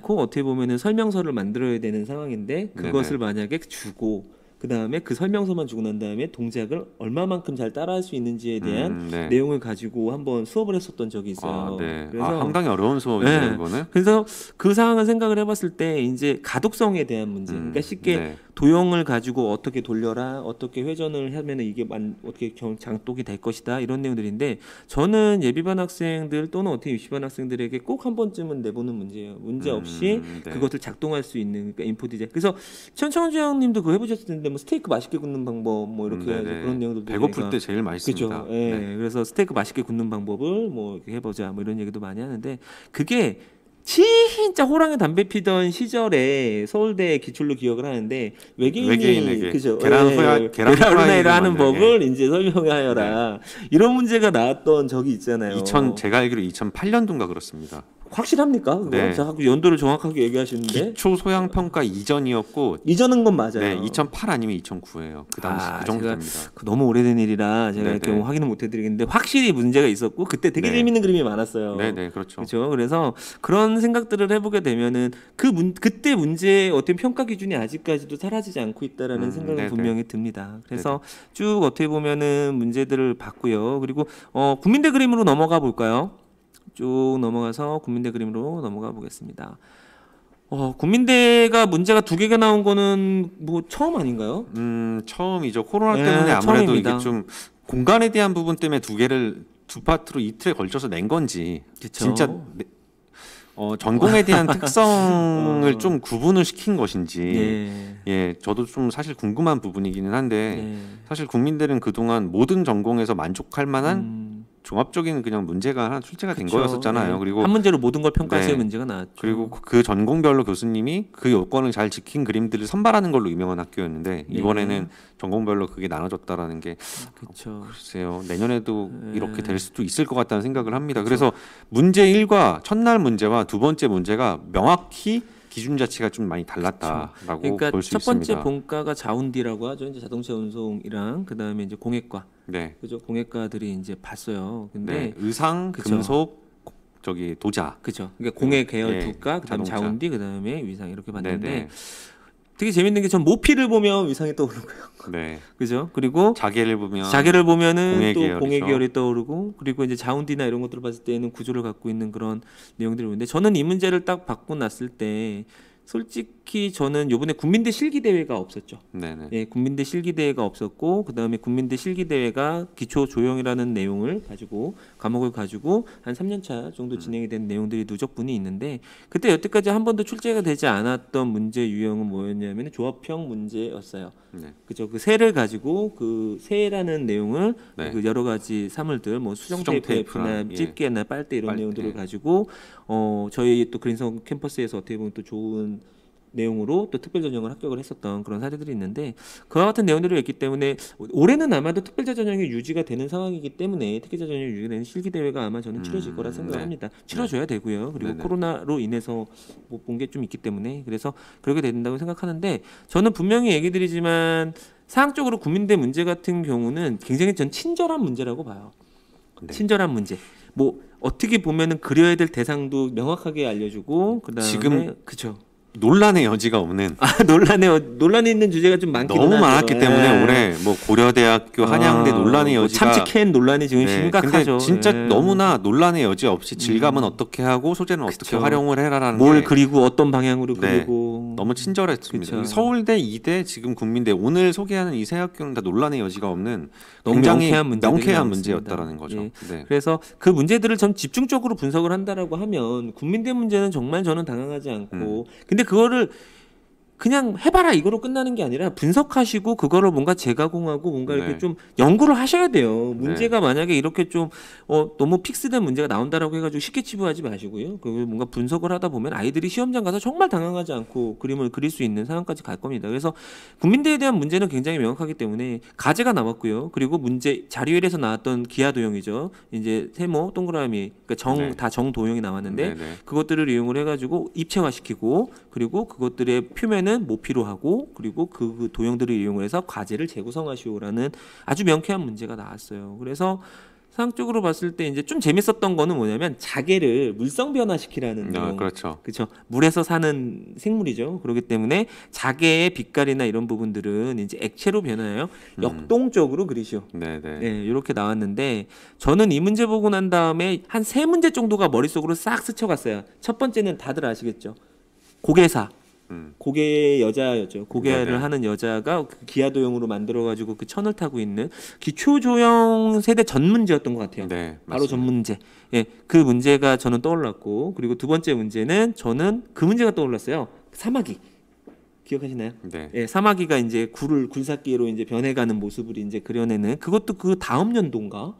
어떻게 보면은 설명서를 만들어야 되는 상황인데 그것을 만약에 주고 그 다음에 그 설명서만 주고 난 다음에 동작을 얼마만큼 잘 따라할 수 있는지에 대한 네. 내용을 가지고 한번 수업을 했었던 적이 있어요. 네. 그래서 상당히 어려운 수업이네요, 네. 이거는. 그래서 그 상황을 생각을 해봤을 때 이제 가독성에 대한 문제, 그러니까 쉽게 네. 도형을 가지고 어떻게 돌려라, 어떻게 회전을 하면은 이게 어떻게 장독이 될 것이다 이런 내용들인데 저는 예비반 학생들 또는 어떻게 유시반 학생들에게 꼭 한 번쯤은 내보는 문제예요. 문제 없이 네. 그것을 작동할 수 있는 그러니까 인포 디자인. 그래서 천청주 형님도 그거 해보셨을 텐데 뭐 스테이크 맛있게 굽는 방법 뭐 이렇게 해서 그런 내용들도 배고플 저희가 때 제일 맛있습니다. 그죠. 예. 그래서 스테이크 맛있게 굽는 방법을 뭐 이렇게 해보자 뭐 이런 얘기도 많이 하는데 그게 진짜 호랑이 담배 피던 시절에 서울대 기출로 기억을 하는데 외계인에게 그죠. 계란 후라이를 하는 만들게. 법을 이제 설명하여라. 이런 문제가 나왔던 적이 있잖아요. 제가 알기로 2008년도인가 그렇습니다. 확실합니까? 그거? 네. 자꾸 연도를 정확하게 얘기하시는데 기초 소양 평가 이전이었고 이전은 건 맞아요. 네, 2008 아니면 2009예요. 그 당시 그 정도 제가 됩니다. 너무 오래된 일이라 제가 네네. 이렇게 확인을 못 해드리겠는데 확실히 문제가 있었고 그때 되게 네. 재밌는 그림이 많았어요. 네, 그렇죠. 그렇죠. 그래서 그런 생각들을 해보게 되면은 그때 문제의 어떤 평가 기준이 아직까지도 사라지지 않고 있다라는 생각은 네네. 분명히 듭니다. 그래서 쭉 어떻게 보면은 문제들을 봤고요. 그리고 국민대 그림으로 넘어가 볼까요? 쭉 넘어가서 국민대 그림으로 넘어가 보겠습니다. 국민대가 문제가 2개가 나온 거는 뭐 처음 아닌가요? 처음이죠. 코로나 네, 때문에 아무래도 처음입니다. 이게 좀 공간에 대한 부분 때문에 두 파트로 이틀에 걸쳐서 낸 건지 그쵸. 진짜 전공에 대한 특성을 좀 구분을 시킨 것인지 네. 예, 저도 좀 사실 궁금한 부분이기는 한데 네. 사실 국민들은 그동안 모든 전공에서 만족할 만한 종합적인 그냥 문제가 하나 출제가 된 그쵸. 거였었잖아요. 네. 그리고 한 문제로 모든 걸 평가했을 네. 문제가 나왔죠. 그리고 그 전공별로 교수님이 그 요건을 잘 지킨 그림들을 선발하는 걸로 유명한 학교였는데 네. 이번에는 전공별로 그게 나눠졌다라는 게 그렇죠. 글쎄요. 내년에도 네. 이렇게 될 수도 있을 것 같다는 생각을 합니다. 그래서 문제 1과 첫날 문제와 두 번째 문제가 명확히 기준 자체가 좀 많이 달랐다라고 그러니까 볼 수 첫 번째 있습니다. 본과가 자운디라고 하죠. 이제 자동차 운송이랑 그다음에 이제 공예과. 네. 그죠? 공예과들이 이제 봤어요. 근데 네. 의상, 그쵸. 금속, 도자. 그죠? 그러니까 공예 계열 예, 두 과, 그다음에 자동차. 자운디, 그다음에 위상 이렇게 봤는데 네네. 되게 재밌는 게 전 모피를 보면 위상이 떠오르고요. 네. 그죠? 그리고 자개를 보면 자개를 보면은 공예 또 계열이죠. 공예 계열이 떠오르고 그리고 이제 자운디나 이런 것들을 봤을 때는 구조를 갖고 있는 그런 내용들이 오는데 저는 이 문제를 딱 받고 났을 때 솔직히 저는 요번에 국민대 실기 대회가 없었죠. 네네. 예, 국민대 실기 대회가 없었고 그다음에 국민대 실기 대회가 기초 조형이라는 내용을 가지고 과목을 가지고 한 3년 차 정도 진행이 된 내용들이 누적분이 있는데 그때 여태까지 한 번도 출제가 되지 않았던 문제 유형은 뭐였냐면 조합형 문제였어요. 네. 그죠? 그 새를 가지고 그 새라는 내용을 네. 그 여러 가지 사물들 뭐 수정 수정 테이프나 테이프랑, 예. 집게나 빨대 이런 빨대. 내용들을 가지고 저희 또 그린성 캠퍼스에서 어떻게 보면 또 좋은 내용으로 또 특별 전형을 합격을 했었던 그런 사례들이 있는데 그와 같은 내용들이 있기 때문에 올해는 아마도 특별자 전형이 유지가 되는 상황이기 때문에 특별자 전형이 유지되는 실기 대회가 아마 저는 치러질 거라 생각합니다. 치러줘야 되고요. 그리고 네네. 코로나로 인해서 못 본 게 좀 있기 때문에 그래서 그렇게 된다고 생각하는데 저는 분명히 얘기 드리지만 사항적으로 국민대 문제 같은 경우는 굉장히 전 친절한 문제라고 봐요. 네. 친절한 문제. 뭐 어떻게 보면은 그려야 될 대상도 명확하게 알려주고 그다음에 지금 그죠. 논란의 여지가 없는 논란에 있는 주제가 좀 많긴 너무 하죠. 많았기 때문에 예. 올해 뭐 고려대학교 한양대 논란의 뭐 여지가 참치캔 논란이 지금 네, 심각하죠. 근데 진짜 예. 너무나 논란의 여지 없이 질감은 어떻게 하고 소재는 어떻게 그쵸. 활용을 해라라는 뭘 게 그리고 어떤 방향으로 네, 그리고 너무 친절했습니다. 그쵸. 서울대, 이대, 지금 국민대 오늘 소개하는 이 세 학교는 다 논란의 여지가 없는 너무 굉장히 명쾌한 문제들이 명쾌한 나왔습니다. 문제였다라는 거죠. 예. 네. 그래서 그 문제들을 좀 집중적으로 분석을 한다라고 하면 국민대 문제는 정말 저는 당황하지 않고 근데 그거를 그냥 해봐라 이거로 끝나는 게 아니라 분석하시고 그거를 뭔가 재가공하고 뭔가 이렇게 네. 좀 연구를 하셔야 돼요. 문제가 만약에 이렇게 좀 너무 픽스된 문제가 나온다라고 해가지고 쉽게 치부하지 마시고요. 그리고 뭔가 분석을 하다 보면 아이들이 시험장 가서 정말 당황하지 않고 그림을 그릴 수 있는 상황까지 갈 겁니다. 그래서 국민대에 대한 문제는 굉장히 명확하기 때문에 가제가 나왔고요. 그리고 문제 자료일에서 나왔던 기하도형이죠. 이제 세모 동그라미 그러니까 네. 다 정도형이 나왔는데 네네. 그것들을 이용을 해가지고 입체화시키고 그리고 그것들의 표면은 모피로 하고 그리고 그 도형들을 이용을 해서 과제를 재구성하시오라는 아주 명쾌한 문제가 나왔어요. 그래서 상적으로 봤을 때 이제 좀 재밌었던 거는 뭐냐면 자개를 물성 변화시키라는 내용. 그렇죠. 그렇죠. 물에서 사는 생물이죠. 그렇기 때문에 자개의 빛깔이나 이런 부분들은 이제 액체로 변화해요. 역동적으로 그리시오. 네네. 네, 이렇게 나왔는데 저는 이 문제 보고 난 다음에 한 3문제 정도가 머릿속으로 싹 스쳐갔어요. 첫 번째는 다들 아시겠죠. 고개사. 고개 여자였죠. 고개를 네네. 하는 여자가 그 기하도형으로 만들어가지고 그 천을 타고 있는 기초조형 세대 전 문제였던 것 같아요. 네, 바로 전 맞습니다. 문제. 예, 그 문제가 저는 떠올랐고 그리고 두 번째 문제는 저는 그 문제가 떠올랐어요. 사마귀. 기억하시나요? 네. 예, 사마귀가 이제 굴삭기로 이제 변해가는 모습을 이제 그려내는 그것도 그 다음 연도인가?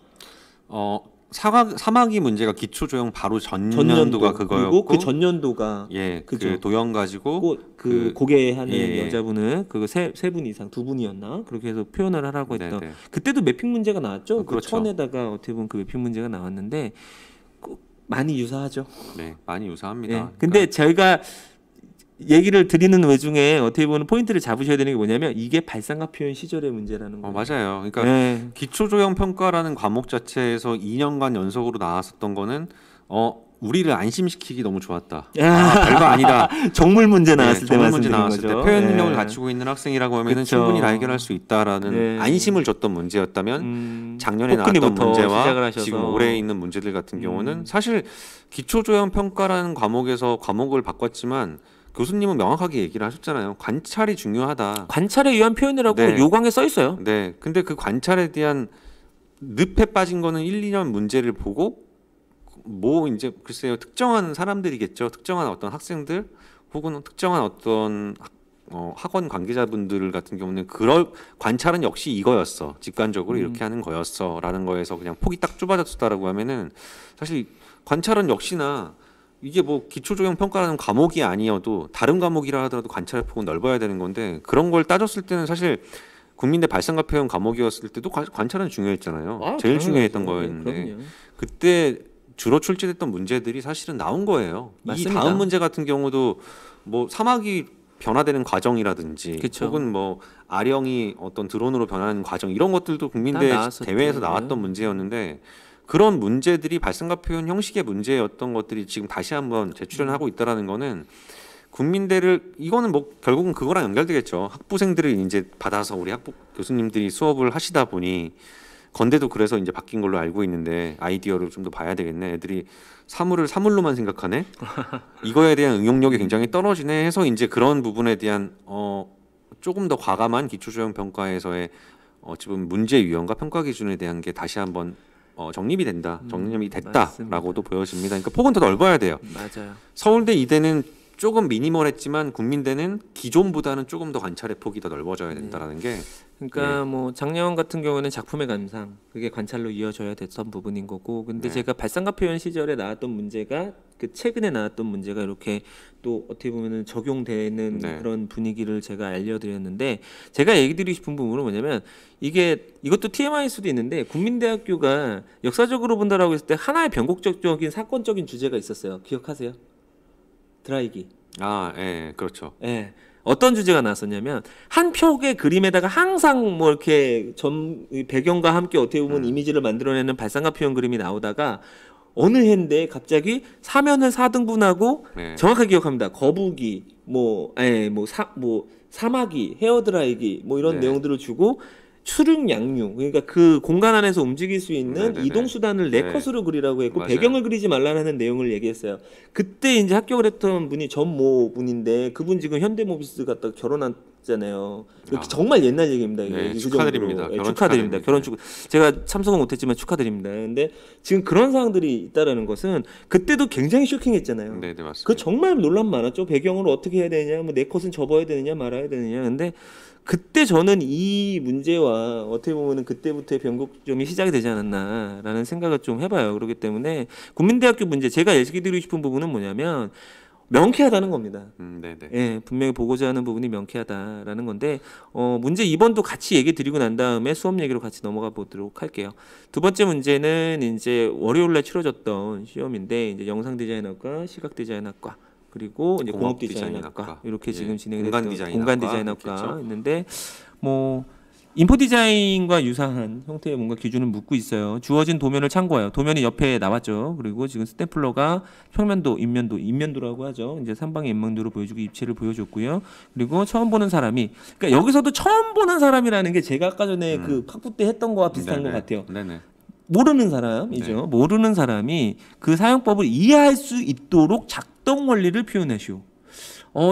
사마귀 문제가 기초 조형 바로 전년도 전년도가 그리고 그거였고 그 전년도가 예, 그죠. 그 도형 가지고 그 고개하는 예. 여자분은 그거 세 분 이상 2분이었나 그렇게 해서 표현을 하라고 했던 그때도 매핑 문제가 나왔죠. 그 그렇죠. 천에다가 어떻게 보면 그 매핑 문제가 나왔는데 많이 유사하죠. 네, 많이 유사합니다. 예. 근데 저희가 얘기를 드리는 외중에 어떻게 보면 포인트를 잡으셔야 되는 게 뭐냐면 이게 발상과 표현 시절의 문제라는 거예요. 맞아요. 그러니까 예. 기초조형 평가라는 과목 자체에서 2년간 연속으로 나왔었던 거는 우리를 안심시키기 너무 좋았다. 별거 아니다. 정물 문제 나왔을 때 정물 문제 말씀드린 나왔을 거죠. 때 표현 능력을 예. 갖추고 있는 학생이라고 하면은 그쵸. 충분히 다 해결할 수 있다라는 예. 안심을 줬던 문제였다면 작년에 나왔던 포크니부터 시작을 문제와 하셔서. 지금 올해 있는 문제들 같은 경우는 사실 기초조형 평가라는 과목에서 과목을 바꿨지만 교수님은 명확하게 얘기를 하셨잖아요. 관찰이 중요하다. 관찰에 의한 표현이라고 네. 요강에 써 있어요. 네. 근데 그 관찰에 대한 늪에 빠진 거는 1, 2년 문제를 보고 뭐 이제 글쎄요. 특정한 사람들이겠죠. 특정한 어떤 학생들 혹은 특정한 어떤 학원 관계자분들 같은 경우는 그럴 관찰은 역시 이거였어. 직관적으로 이렇게 하는 거였어라는 거에서 그냥 폭이 딱 좁아졌다라고 하면은 사실 관찰은 역시나 이게 뭐 기초조형 평가라는 과목이 아니어도 다른 과목이라 하더라도 관찰의 폭은 넓어야 되는 건데 그런 걸 따졌을 때는 사실 국민대 발상과 표현 과목이었을 때도 관찰은 중요했잖아요. 제일 중요했던 거였는데 그럼요. 그때 주로 출제됐던 문제들이 사실은 나온 거예요. 맞습니다. 이 다음 문제 같은 경우도 뭐 사막이 변화되는 과정이라든지 그쵸. 혹은 뭐 아령이 어떤 드론으로 변하는 과정 이런 것들도 국민대 다 나왔었죠. 대회에서 나왔던 문제였는데 그런 문제들이 발상과 표현 형식의 문제였던 것들이 지금 다시 한번 재출연하고 있다라는 거는 국민대를 이거는 뭐 결국은 그거랑 연결되겠죠. 학부생들을 이제 받아서 우리 학부 교수님들이 수업을 하시다 보니 건대도 그래서 이제 바뀐 걸로 알고 있는데 아이디어를 좀 더 봐야 되겠네. 애들이 사물을 사물로만 생각하네. 이거에 대한 응용력이 굉장히 떨어지네 해서 이제 그런 부분에 대한 조금 더 과감한 기초조형 평가에서의 지금 문제 유형과 평가 기준에 대한 게 다시 한번 정립이 된다, 정립이 됐다라고도 보여집니다. 그러니까 폭은 더 넓어야 돼요. 맞아요. 서울대, 이대는 조금 미니멀했지만 국민대는 기존보다는 조금 더 관찰의 폭이 더 넓어져야 된다라는 게 그러니까 뭐 작년 같은 경우는 작품의 감상 그게 관찰로 이어져야 됐던 부분인 거고 근데 제가 발상과 표현 시절에 나왔던 문제가 그 최근에 나왔던 문제가 이렇게 또 어떻게 보면은 적용되는 그런 분위기를 제가 알려드렸는데 제가 얘기 드리고 싶은 부분은 뭐냐면 이것도 TMI일 수도 있는데 국민대학교가 역사적으로 본다라고 했을 때 하나의 변곡적인 사건적인 주제가 있었어요. 기억하세요? 드라이기. 예, 그렇죠. 예. 어떤 주제가 나왔었냐면 한 표의 그림에다가 항상 뭐 이렇게 배경과 함께 어떻게 보면 이미지를 만들어내는 발상과 표현 그림이 나오다가 어느 해인데 갑자기 사면을 4등분하고 정확하게 기억합니다. 거북이, 사마귀, 헤어드라이기 뭐 이런 내용들을 주고 추릉 양류 그러니까 그 공간 안에서 움직일 수 있는 이동 수단을 네 컷으로 그리라고 했고 배경을 그리지 말라는 내용을 얘기했어요. 그때 이제 합격을 했던 분이 전모 분인데 그분 지금 현대모비스 갔다가 결혼했잖아요. 정말 옛날 얘기입니다. 이게. 축하드립니다. 축하드립니다. 결혼 제가 참석은 못했지만 축하드립니다. 근데 지금 그런 상황들이 있다라는 것은 그때도 굉장히 쇼킹했잖아요. 네, 맞습니다. 그 정말 논란 많았죠. 배경을 어떻게 해야 되느냐, 뭐 네 컷은 접어야 되느냐 말아야 되느냐. 근데 그때 저는 이 문제와 어떻게 보면은 그때부터의 변곡점이 시작이 되지 않았나라는 생각을 좀 해봐요. 그렇기 때문에 국민대학교 문제 제가 얘기드리고 싶은 부분은 뭐냐면 명쾌하다는 겁니다. 예, 분명히 보고자 하는 부분이 명쾌하다라는 건데 문제 2번도 같이 얘기 드리고 난 다음에 수업 얘기로 같이 넘어가 보도록 할게요. 두 번째 문제는 이제 월요일날 치러졌던 시험인데 이제 영상 디자인학과, 시각 디자인학과 그리고 이제 공업 디자인학과 이렇게 지금 진행이 됐던 공간 디자인학과 있는데 뭐 인포 디자인과 유사한 형태의 뭔가 기준을 묻고 있어요. 주어진 도면을 참고해요. 도면이 옆에 나왔죠. 그리고 지금 스탬플러가 평면도, 인면도라고 하죠. 이제 삼방의 인면도로 보여주고 입체를 보여줬고요. 그리고 처음 보는 사람이 그러니까 여기서도 처음 보는 사람이라는 게 제가 아까 전에 그 학부 때 했던 거와 비슷한 것 같아요. 모르는 사람이죠. 모르는 사람이 그 사용법을 이해할 수 있도록 작동 원리를 표현하시오.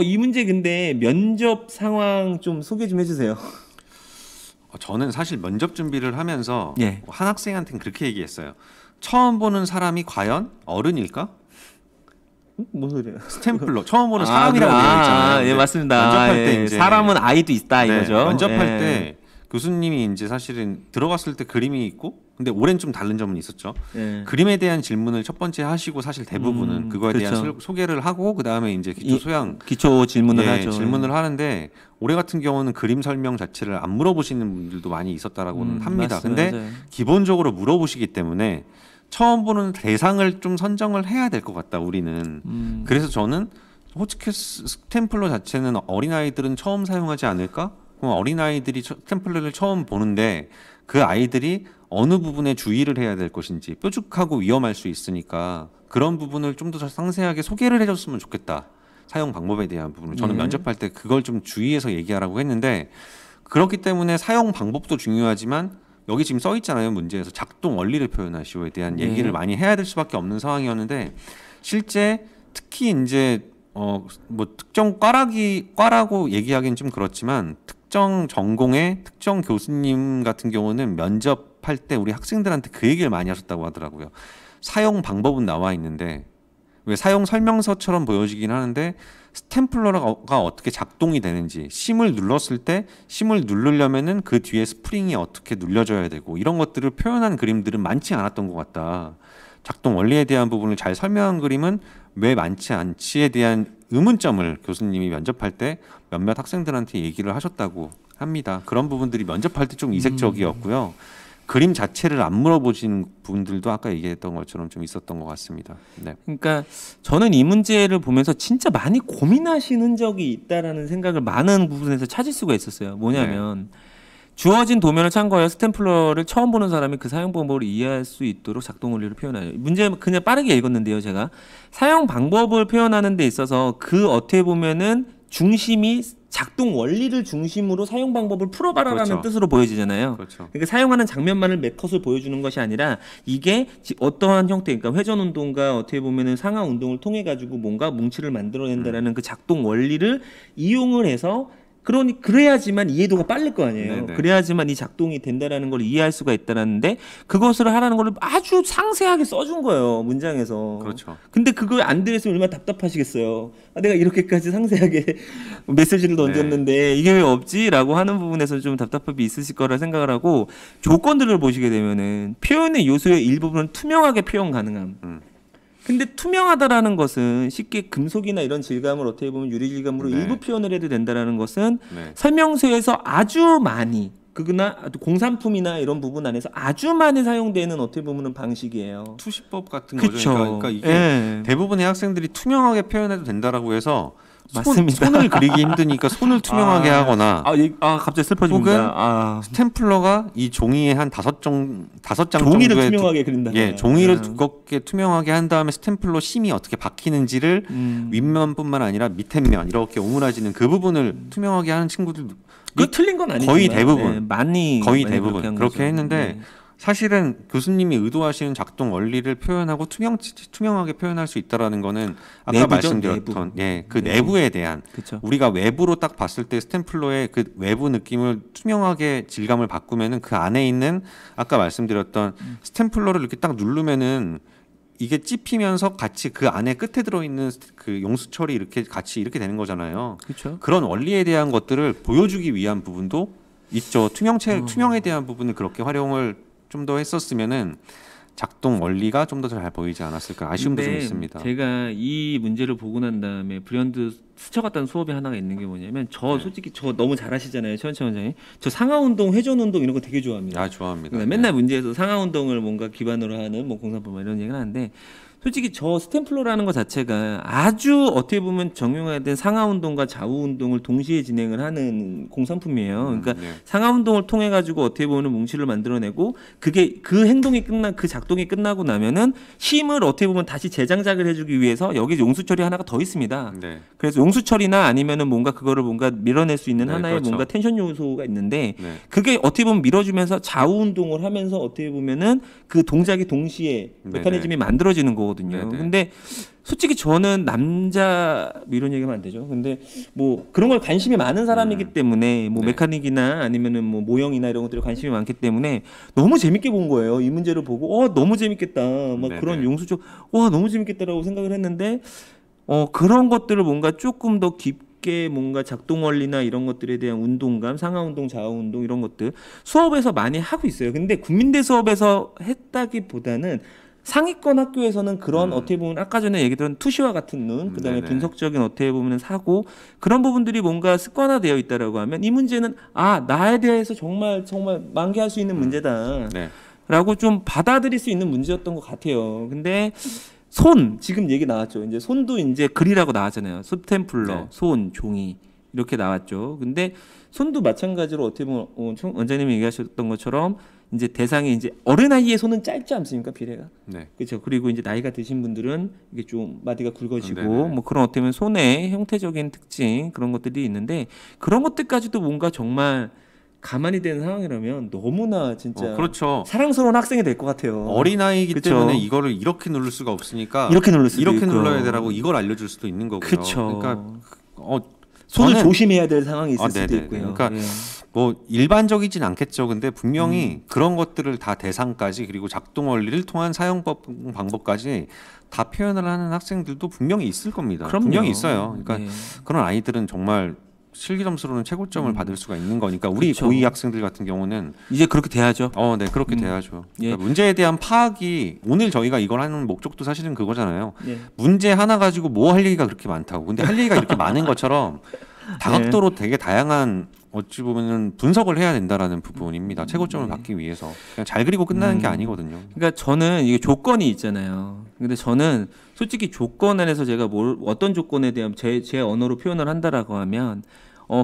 이 문제 근데 면접 상황 좀 소개 좀 해주세요. 저는 사실 면접 준비를 하면서 한 학생한테는 그렇게 얘기했어요. 처음 보는 사람이 과연 어른일까? 뭔 소리야? 스탬플러 처음 보는 사람이라고 되어 있잖아요. 예, 맞습니다. 면접할 때 이제 사람은 아이도 있다 이거죠. 면접할 때 교수님이 이제 사실은 들어갔을 때 그림이 있고 근데 올해는 좀 다른 점은 있었죠. 그림에 대한 질문을 첫 번째 하시고 사실 대부분은 그거에 대한 소개를 하고 그 다음에 이제 기초 질문을 하죠. 질문을 하는데 올해 같은 경우는 그림 설명 자체를 안 물어보시는 분들도 많이 있었다라고는 합니다. 근데 기본적으로 물어보시기 때문에 처음 보는 대상을 좀 선정을 해야 될 것 같다 우리는. 그래서 저는 호치키 스탬플러 자체는 어린아이들은 처음 사용하지 않을까? 그럼 어린아이들이 스탬플러를 처음 보는데 그 아이들이 어느 부분에 주의를 해야 될 것인지, 뾰족하고 위험할 수 있으니까 그런 부분을 좀 더 상세하게 소개를 해줬으면 좋겠다. 사용 방법에 대한 부분을 저는 면접할 때 그걸 좀 주의해서 얘기하라고 했는데, 그렇기 때문에 사용 방법도 중요하지만 여기 지금 써 있잖아요. 문제에서 작동 원리를 표현하시오에 대한 얘기를 많이 해야 될 수밖에 없는 상황이었는데, 실제 특히 이제 뭐 특정 과라고 얘기하기는 좀 그렇지만 특정 전공의 특정 교수님 같은 경우는 면접할 때 우리 학생들한테 그 얘기를 많이 하셨다고 하더라고요. 사용 방법은 나와 있는데 왜 사용 설명서처럼 보여지긴 하는데 스탬플러가 어떻게 작동이 되는지, 심을 눌렀을 때 심을 누르려면은 그 뒤에 스프링이 어떻게 눌려져야 되고 이런 것들을 표현한 그림들은 많지 않았던 것 같다. 작동 원리에 대한 부분을 잘 설명한 그림은 왜 많지 않지에 대한 의문점을 교수님이 면접할 때 몇몇 학생들한테 얘기를 하셨다고 합니다. 그런 부분들이 면접할 때 좀 이색적이었고요. 그림 자체를 안 물어보신 분들도 아까 얘기했던 것처럼 좀 있었던 것 같습니다. 네. 그러니까 저는 이 문제를 보면서 진짜 많이 고민하신 흔적이 있다라는 생각을 많은 부분에서 찾을 수가 있었어요. 뭐냐면 주어진 도면을 참고하여 스탬플러를 처음 보는 사람이 그 사용 방법을 이해할 수 있도록 작동 원리를 표현하여. 문제 그냥 빠르게 읽었는데요. 제가 사용 방법을 표현하는 데 있어서 그 어떻게 보면은 중심이 작동 원리를 중심으로 사용 방법을 풀어봐라라는 그렇죠. 뜻으로 보여지잖아요. 그렇죠. 그러니까 사용하는 장면만을 몇 컷을 보여주는 것이 아니라 이게 어떠한 형태, 그러니까 회전 운동과 어떻게 보면은 상하 운동을 통해 가지고 뭔가 뭉치를 만들어낸다라는 그 작동 원리를 이용을 해서 그래야지만 이해도가 빠를 거 아니에요. 네네. 그래야지만 이 작동이 된다라는 걸 이해할 수가 있다라는데 그것을 하라는 걸 아주 상세하게 써준 거예요, 문장에서. 그렇죠. 근데 그거 안 들었으면 얼마나 답답하시겠어요. 내가 이렇게까지 상세하게 메시지를 던졌는데 이게 왜 없지라고 하는 부분에서 좀 답답함이 있으실 거라 생각을 하고, 조건들을 보시게 되면은 표현의 요소의 일부분은 투명하게 표현 가능함. 근데 투명하다라는 것은 쉽게 금속이나 이런 질감을 어떻게 보면 유리 질감으로 일부 표현을 해도 된다라는 것은 설명서에서 아주 많이, 그거나 공산품이나 이런 부분 안에서 아주 많이 사용되는 어떻게 보면은 방식이에요. 투시법 같은 그쵸. 거죠. 그러니까 이게 대부분의 학생들이 투명하게 표현해도 된다라고 해서 맞습니다. 손을 그리기 힘드니까 손을 투명하게 하거나 갑자기 슬퍼집니다. 스탬플러가 이 종이에 한 5장 종이를 정도의 투명하게 그린다. 종이를 두껍게 투명하게 한 다음에 스탬플러 심이 어떻게 박히는지를 윗면뿐만 아니라 밑에 면 이렇게 오므라지는 그 부분을 투명하게 하는 친구들 그 틀린 건 아니지만 거의 대부분 많이 대부분 그렇게 했는데 사실은 교수님이 의도하시는 작동 원리를 표현하고 투명하게 표현할 수 있다라는 거는 아까 내부죠, 말씀드렸던 그 내부에 대한 그쵸. 우리가 외부로 딱 봤을 때 스탬플러의 그 외부 느낌을 투명하게 질감을 바꾸면은 그 안에 있는 아까 말씀드렸던 스탬플러를 이렇게 딱 누르면은 이게 찝히면서 같이 그 안에 끝에 들어있는 그 용수철이 이렇게 같이 이렇게 되는 거잖아요. 그쵸. 그런 원리에 대한 것들을 보여주기 위한 부분도 있죠. 투명에 대한 부분을 그렇게 활용을 좀 더 했었으면은 작동 원리가 좀 더 잘 보이지 않았을까 아쉬움도 좀 있습니다. 제가 이 문제를 보고 난 다음에 불현듯 스쳐갔던 수업이 하나가 있는 게 뭐냐면 솔직히 저 너무 잘하시잖아요, 최원채 원장님. 저 상하 운동, 회전 운동 이런 거 되게 좋아합니다. 좋아합니다. 그러니까 맨날 문제에서 상하 운동을 뭔가 기반으로 하는 뭐 공산품 이런 얘기를 하는데, 솔직히 저 스탬플러라는 것 자체가 아주 어떻게 보면 정형화된 상하 운동과 좌우 운동을 동시에 진행을 하는 공산품이에요. 그러니까 상하 운동을 통해 가지고 어떻게 보면 뭉치를 만들어내고, 그게 그 행동이 그 작동이 끝나고 나면은 힘을 어떻게 보면 다시 재장작을 해주기 위해서 여기 용수철이 하나가 더 있습니다. 그래서 용수철이나 아니면은 뭔가 그거를 뭔가 밀어낼 수 있는 하나의 그렇죠. 뭔가 텐션 요소가 있는데 그게 어떻게 보면 밀어주면서 좌우 운동을 하면서 어떻게 보면은 그 동작이 동시에 메커니즘이 만들어지는 거거든요. 근데 솔직히 저는 남자 이런 얘기하면 안 되죠. 근데 뭐 그런 걸 관심이 많은 사람이기 때문에 뭐 메카닉이나 아니면은 뭐 모형이나 이런 것들에 관심이 많기 때문에 너무 재밌게 본 거예요. 이 문제를 보고 너무 재밌겠다. 막 그런 용수적 너무 재밌겠다라고 생각을 했는데 그런 것들을 뭔가 조금 더 깊게 뭔가 작동 원리나 이런 것들에 대한 운동감, 상하 운동, 좌우 운동 이런 것들 수업에서 많이 하고 있어요. 근데 국민대 수업에서 했다기보다는 상위권 학교에서는 그런 어떻게 보면 아까 전에 얘기 들은 투시와 같은 눈, 그다음에 분석적인 어떻게 보면 사고, 그런 부분들이 뭔가 습관화되어 있다라고 하면 이 문제는 나에 대해서 정말 만개할 수 있는 문제다. 라고 좀 받아들일 수 있는 문제였던 것 같아요. 근데 지금 얘기 나왔죠. 이제 손도 이제 글이라고 나왔잖아요. 스탬플러, 네. 손, 종이 이렇게 나왔죠. 근데 손도 마찬가지로 어떻게 보면 원장님이 얘기하셨던 것처럼 이제 대상이 이제 어린아이의 손은 짧지 않습니까? 비례가. 네. 그렇죠. 그리고 이제 나이가 드신 분들은 이게 좀 마디가 굵어지고 네네. 뭐 그런 어떻게 보면 손의 형태적인 특징 그런 것들이 있는데 그런 것들까지도 뭔가 정말 가만히 되는 상황이라면 너무나 진짜 그렇죠. 사랑스러운 학생이 될 것 같아요. 어린아이기 그쵸? 때문에 이거를 이렇게 누를 수가 없으니까 이렇게 누를 수도 이렇게 있고. 눌러야 되라고 이걸 알려줄 수도 있는 거고요. 그쵸. 그러니까 손을 저는- 조심해야 될 상황이 있을 수도 네네. 있고요. 그러니까 예. 뭐 일반적이진 않겠죠. 근데 분명히 그런 것들을 다 대상까지 그리고 작동 원리를 통한 사용법 방법까지 다 표현을 하는 학생들도 분명히 있을 겁니다. 그럼요. 분명히 있어요. 그러니까 네. 그런 아이들은 정말 실기 점수로는 최고점을 받을 수가 있는 거니까 우리 그쵸. 고2 학생들 같은 경우는 이제 그렇게 돼야죠. 네 그렇게 돼야죠. 예. 그러니까 문제에 대한 파악이 오늘 저희가 이걸 하는 목적도 사실은 그거잖아요. 예. 문제 하나 가지고 뭐 할 얘기가 그렇게 많다고. 근데 할 얘기가 이렇게 많은 것처럼 다각도로 되게 다양한 어찌 보면은 분석을 해야 된다라는 부분입니다. 최고점을 받기 위해서 그냥 잘 그리고 끝나는 게 아니거든요. 그러니까 저는 이게 조건이 있잖아요. 근데 저는 솔직히 조건 안에서 제가 어떤 조건에 대한 제 언어로 표현을 한다라고 하면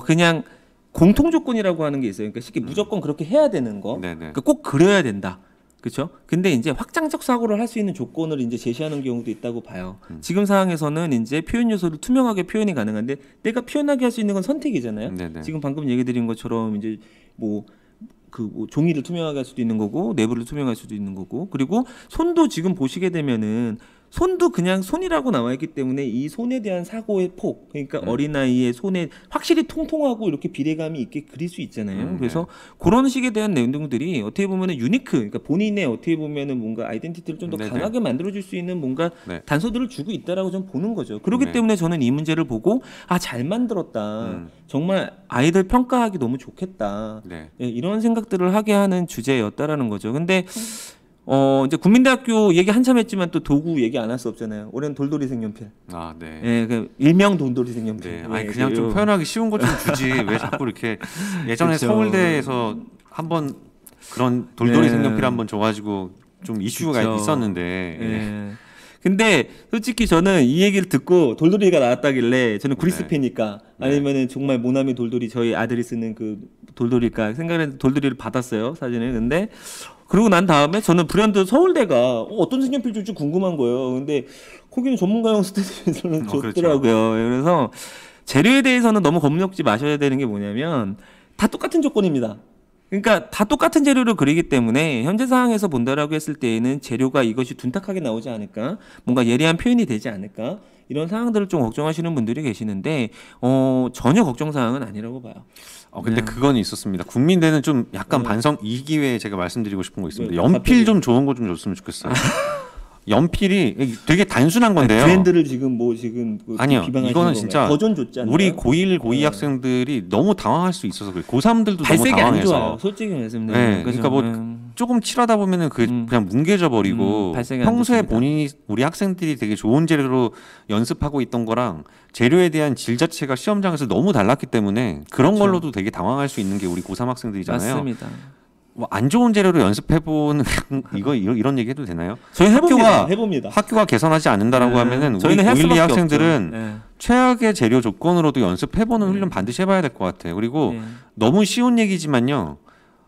그냥 공통 조건이라고 하는 게 있어요. 그러니까 쉽게 무조건 그렇게 해야 되는 거. 네네. 그러니까 꼭 그려야 된다. 그렇죠? 근데 이제 확장적 사고를 할 수 있는 조건을 이제 제시하는 경우도 있다고 봐요. 지금 상황에서는 이제 표현 요소를 투명하게 표현이 가능한데 내가 표현하게 할 수 있는 건 선택이잖아요. 네네. 지금 방금 얘기 드린 것처럼 이제 뭐 종이를 투명하게 할 수도 있는 거고 내부를 투명할 수도 있는 거고 그리고 손도 지금 보시게 되면은 손도 그냥 손이라고 나와 있기 때문에 이 손에 대한 사고의 폭 그러니까 어린아이의 손에 확실히 통통하고 이렇게 비례감이 있게 그릴 수 있잖아요. 그래서 그런 식에 대한 내용들이 어떻게 보면은 유니크 그러니까 본인의 어떻게 보면은 뭔가 아이덴티티를 좀 더 네네. 강하게 만들어줄 수 있는 뭔가 네. 단서들을 주고 있다라고 좀 보는 거죠. 그렇기 네. 때문에 저는 이 문제를 보고 잘 만들었다. 정말 아이들 평가하기 너무 좋겠다. 네. 예, 이런 생각들을 하게 하는 주제였다라는 거죠. 근데 이제 국민대학교 얘기 한참 했지만 또 도구 얘기 안 할 수 없잖아요. 올해는 돌돌이 색연필. 네. 예, 그 일명 돌돌이 색연필. 네. 예, 아니 그냥 좀 요- 표현하기 쉬운 거 좀 주지. 왜 자꾸 이렇게 예전에 그쵸. 서울대에서 한번 그런 돌돌이 네. 색연필 한번 줘가지고 좀 이슈가 그쵸. 있었는데. 예. 근데 솔직히 저는 이 얘기를 듣고 돌돌이가 나왔다길래 저는 그리스 네. 팬이니까 아니면은 정말 모나미 돌돌이 저희 아들이 쓰는 그 돌돌이일까 생각했는데 돌돌이를 받았어요 사진을. 근데 그러고 난 다음에 저는 불현듯 서울대가 어떤 색연필 줄지 궁금한 거예요. 근데 거기는 전문가용 스테디에서는 그렇죠. 줬더라고요. 예, 그래서 재료에 대해서는 너무 겁먹지 마셔야 되는 게 뭐냐면 다 똑같은 조건입니다. 그러니까 다 똑같은 재료를 그리기 때문에 현재 상황에서 본다라고 했을 때에는 재료가 이것이 둔탁하게 나오지 않을까, 뭔가 예리한 표현이 되지 않을까 이런 상황들을 좀 걱정하시는 분들이 계시는데 전혀 걱정 사항은 아니라고 봐요. 근데 그건 있었습니다. 국민대는 좀 약간 반성 이 기회에 제가 말씀드리고 싶은 거 있습니다. 왜, 연필 갑자기? 좀 좋은 거 좀 줬으면 좋겠어요. 연필이 되게 단순한 건데요. 브랜드를 지금 아니요, 비방하시는 이거는 건가요? 진짜 버전 줬잖아요. 우리 고1, 고2 학생들이 너무 당황할 수 있어서 그래요. 고3들도 너무 발색이 안 당황해서. 좋아요. 솔직히 말씀드리면. 네, 그러니까 뭐 조금 칠하다 보면은 그게 그냥 뭉개져 버리고 발색이 안 평소에 좋습니다. 본인이 우리 학생들이 되게 좋은 재료로 연습하고 있던 거랑 재료에 대한 질 자체가 시험장에서 너무 달랐기 때문에 그런 그렇죠. 걸로도 되게 당황할 수 있는 게 우리 고3 학생들이잖아요. 맞습니다. 뭐 안 좋은 재료로 연습해보는 이런 얘기 해도 되나요? 저희 학교가 해봅니다. 학교가 개선하지 않는다라고 네, 하면은 우리 저희는 할 고1, 2 수밖에 학생들은 없죠. 네. 최악의 재료 조건으로도 연습해보는 훈련 반드시 해봐야 될 것 같아요. 그리고 네. 너무 쉬운 얘기지만요.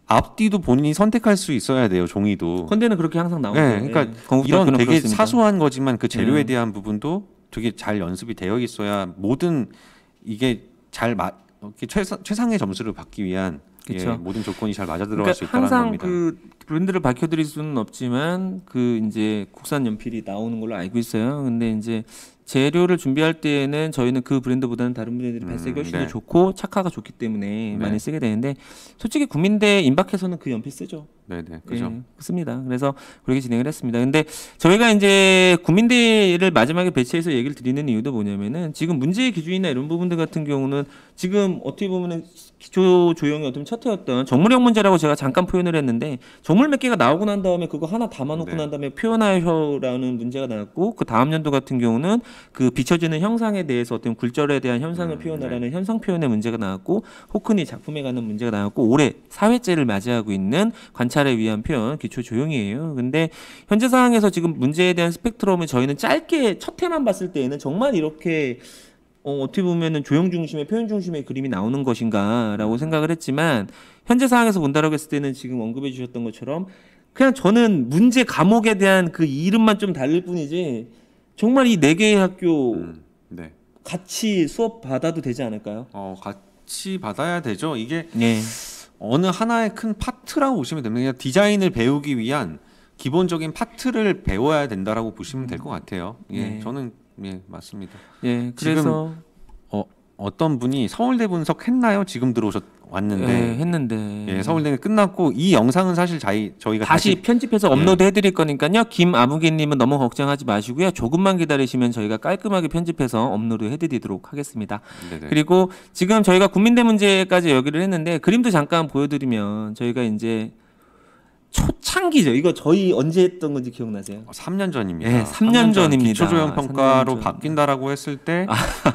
앞뒤도 본인이 선택할 수 있어야 돼요. 종이도. 컨대는 그렇게 항상 나오죠. 네, 그러니까 이런 되게 사소한 거지만 그 재료에 대한 부분도 되게 잘 연습이 되어 있어야 모든 이게 이렇게 최상의 점수를 받기 위한 모든 조건이 잘 맞아 들어갈 수 있다는 항상 겁니다. 그 브랜드를 밝혀드릴 수는 없지만 그 이제 국산 연필이 나오는 걸로 알고 있어요. 근데 이제 재료를 준비할 때에는 저희는 그 브랜드보다는 다른 브랜드들이 발색이 훨씬 더 네. 좋고 착화가 좋기 때문에 많이 쓰게 되는데 솔직히 국민대 임박해서는 그 연필 쓰죠. 네네, 그죠. 예, 습니다. 그래서 그렇게 진행을 했습니다. 근데 저희가 이제 국민대를 마지막에 배치해서 얘기를 드리는 이유도 뭐냐면은 지금 문제의 기준이나 이런 부분들 같은 경우는 지금 어떻게 보면은 기초 조형이 어떤 첫 해였던 정물형 문제라고 제가 잠깐 표현을 했는데 정물 몇 개가 나오고 난 다음에 그거 하나 담아놓고 네. 난 다음에 표현하여라는 문제가 나왔고 그 다음 연도 같은 경우는 그 비춰지는 형상에 대해서 어떤 굴절에 대한 현상을 표현하라는 현상 표현의 문제가 나왔고 호크니 작품에 관한 문제가 나왔고 올해 4회째를 맞이하고 있는 관찰 관찰에 위한 표현 기초 조형이에요. 근데 현재 상황에서 지금 문제에 대한 스펙트럼을 저희는 짧게 첫 해만 봤을 때에는 정말 이렇게 어떻게 보면은 조형 중심의 표현 중심의 그림이 나오는 것인가라고 생각을 했지만 현재 상황에서 본다라고 했을 때는 지금 언급해 주셨던 것처럼 그냥 저는 문제 과목에 대한 그 이름만 좀 다를 뿐이지 정말 이 네 개의 학교 네. 같이 수업 받아도 되지 않을까요? 같이 받아야 되죠. 이게 네. 어느 하나의 큰 파트라고 보시면 됩니다. 그냥 디자인을 배우기 위한 기본적인 파트를 배워야 된다라고 보시면 될 것 같아요. 예, 네. 저는 맞습니다. 예, 그래서 어떤 분이 서울대 분석했나요? 지금 왔는데 예, 했는데 예, 서울대는 끝났고 이 영상은 사실 저희가 다시 편집해서 업로드 해드릴 거니까요. 김아무개님은 너무 걱정하지 마시고요. 조금만 기다리시면 저희가 깔끔하게 편집해서 업로드 해드리도록 하겠습니다. 네네. 그리고 지금 저희가 국민대 문제까지 여기를 했는데 그림도 잠깐 보여드리면 저희가 이제 초창기죠. 이거 저희 언제 했던 건지 기억나세요? 3년 전입니다. 네, 3년 전입니다. 기초조형 평가로 3년 전. 바뀐다라고 했을 때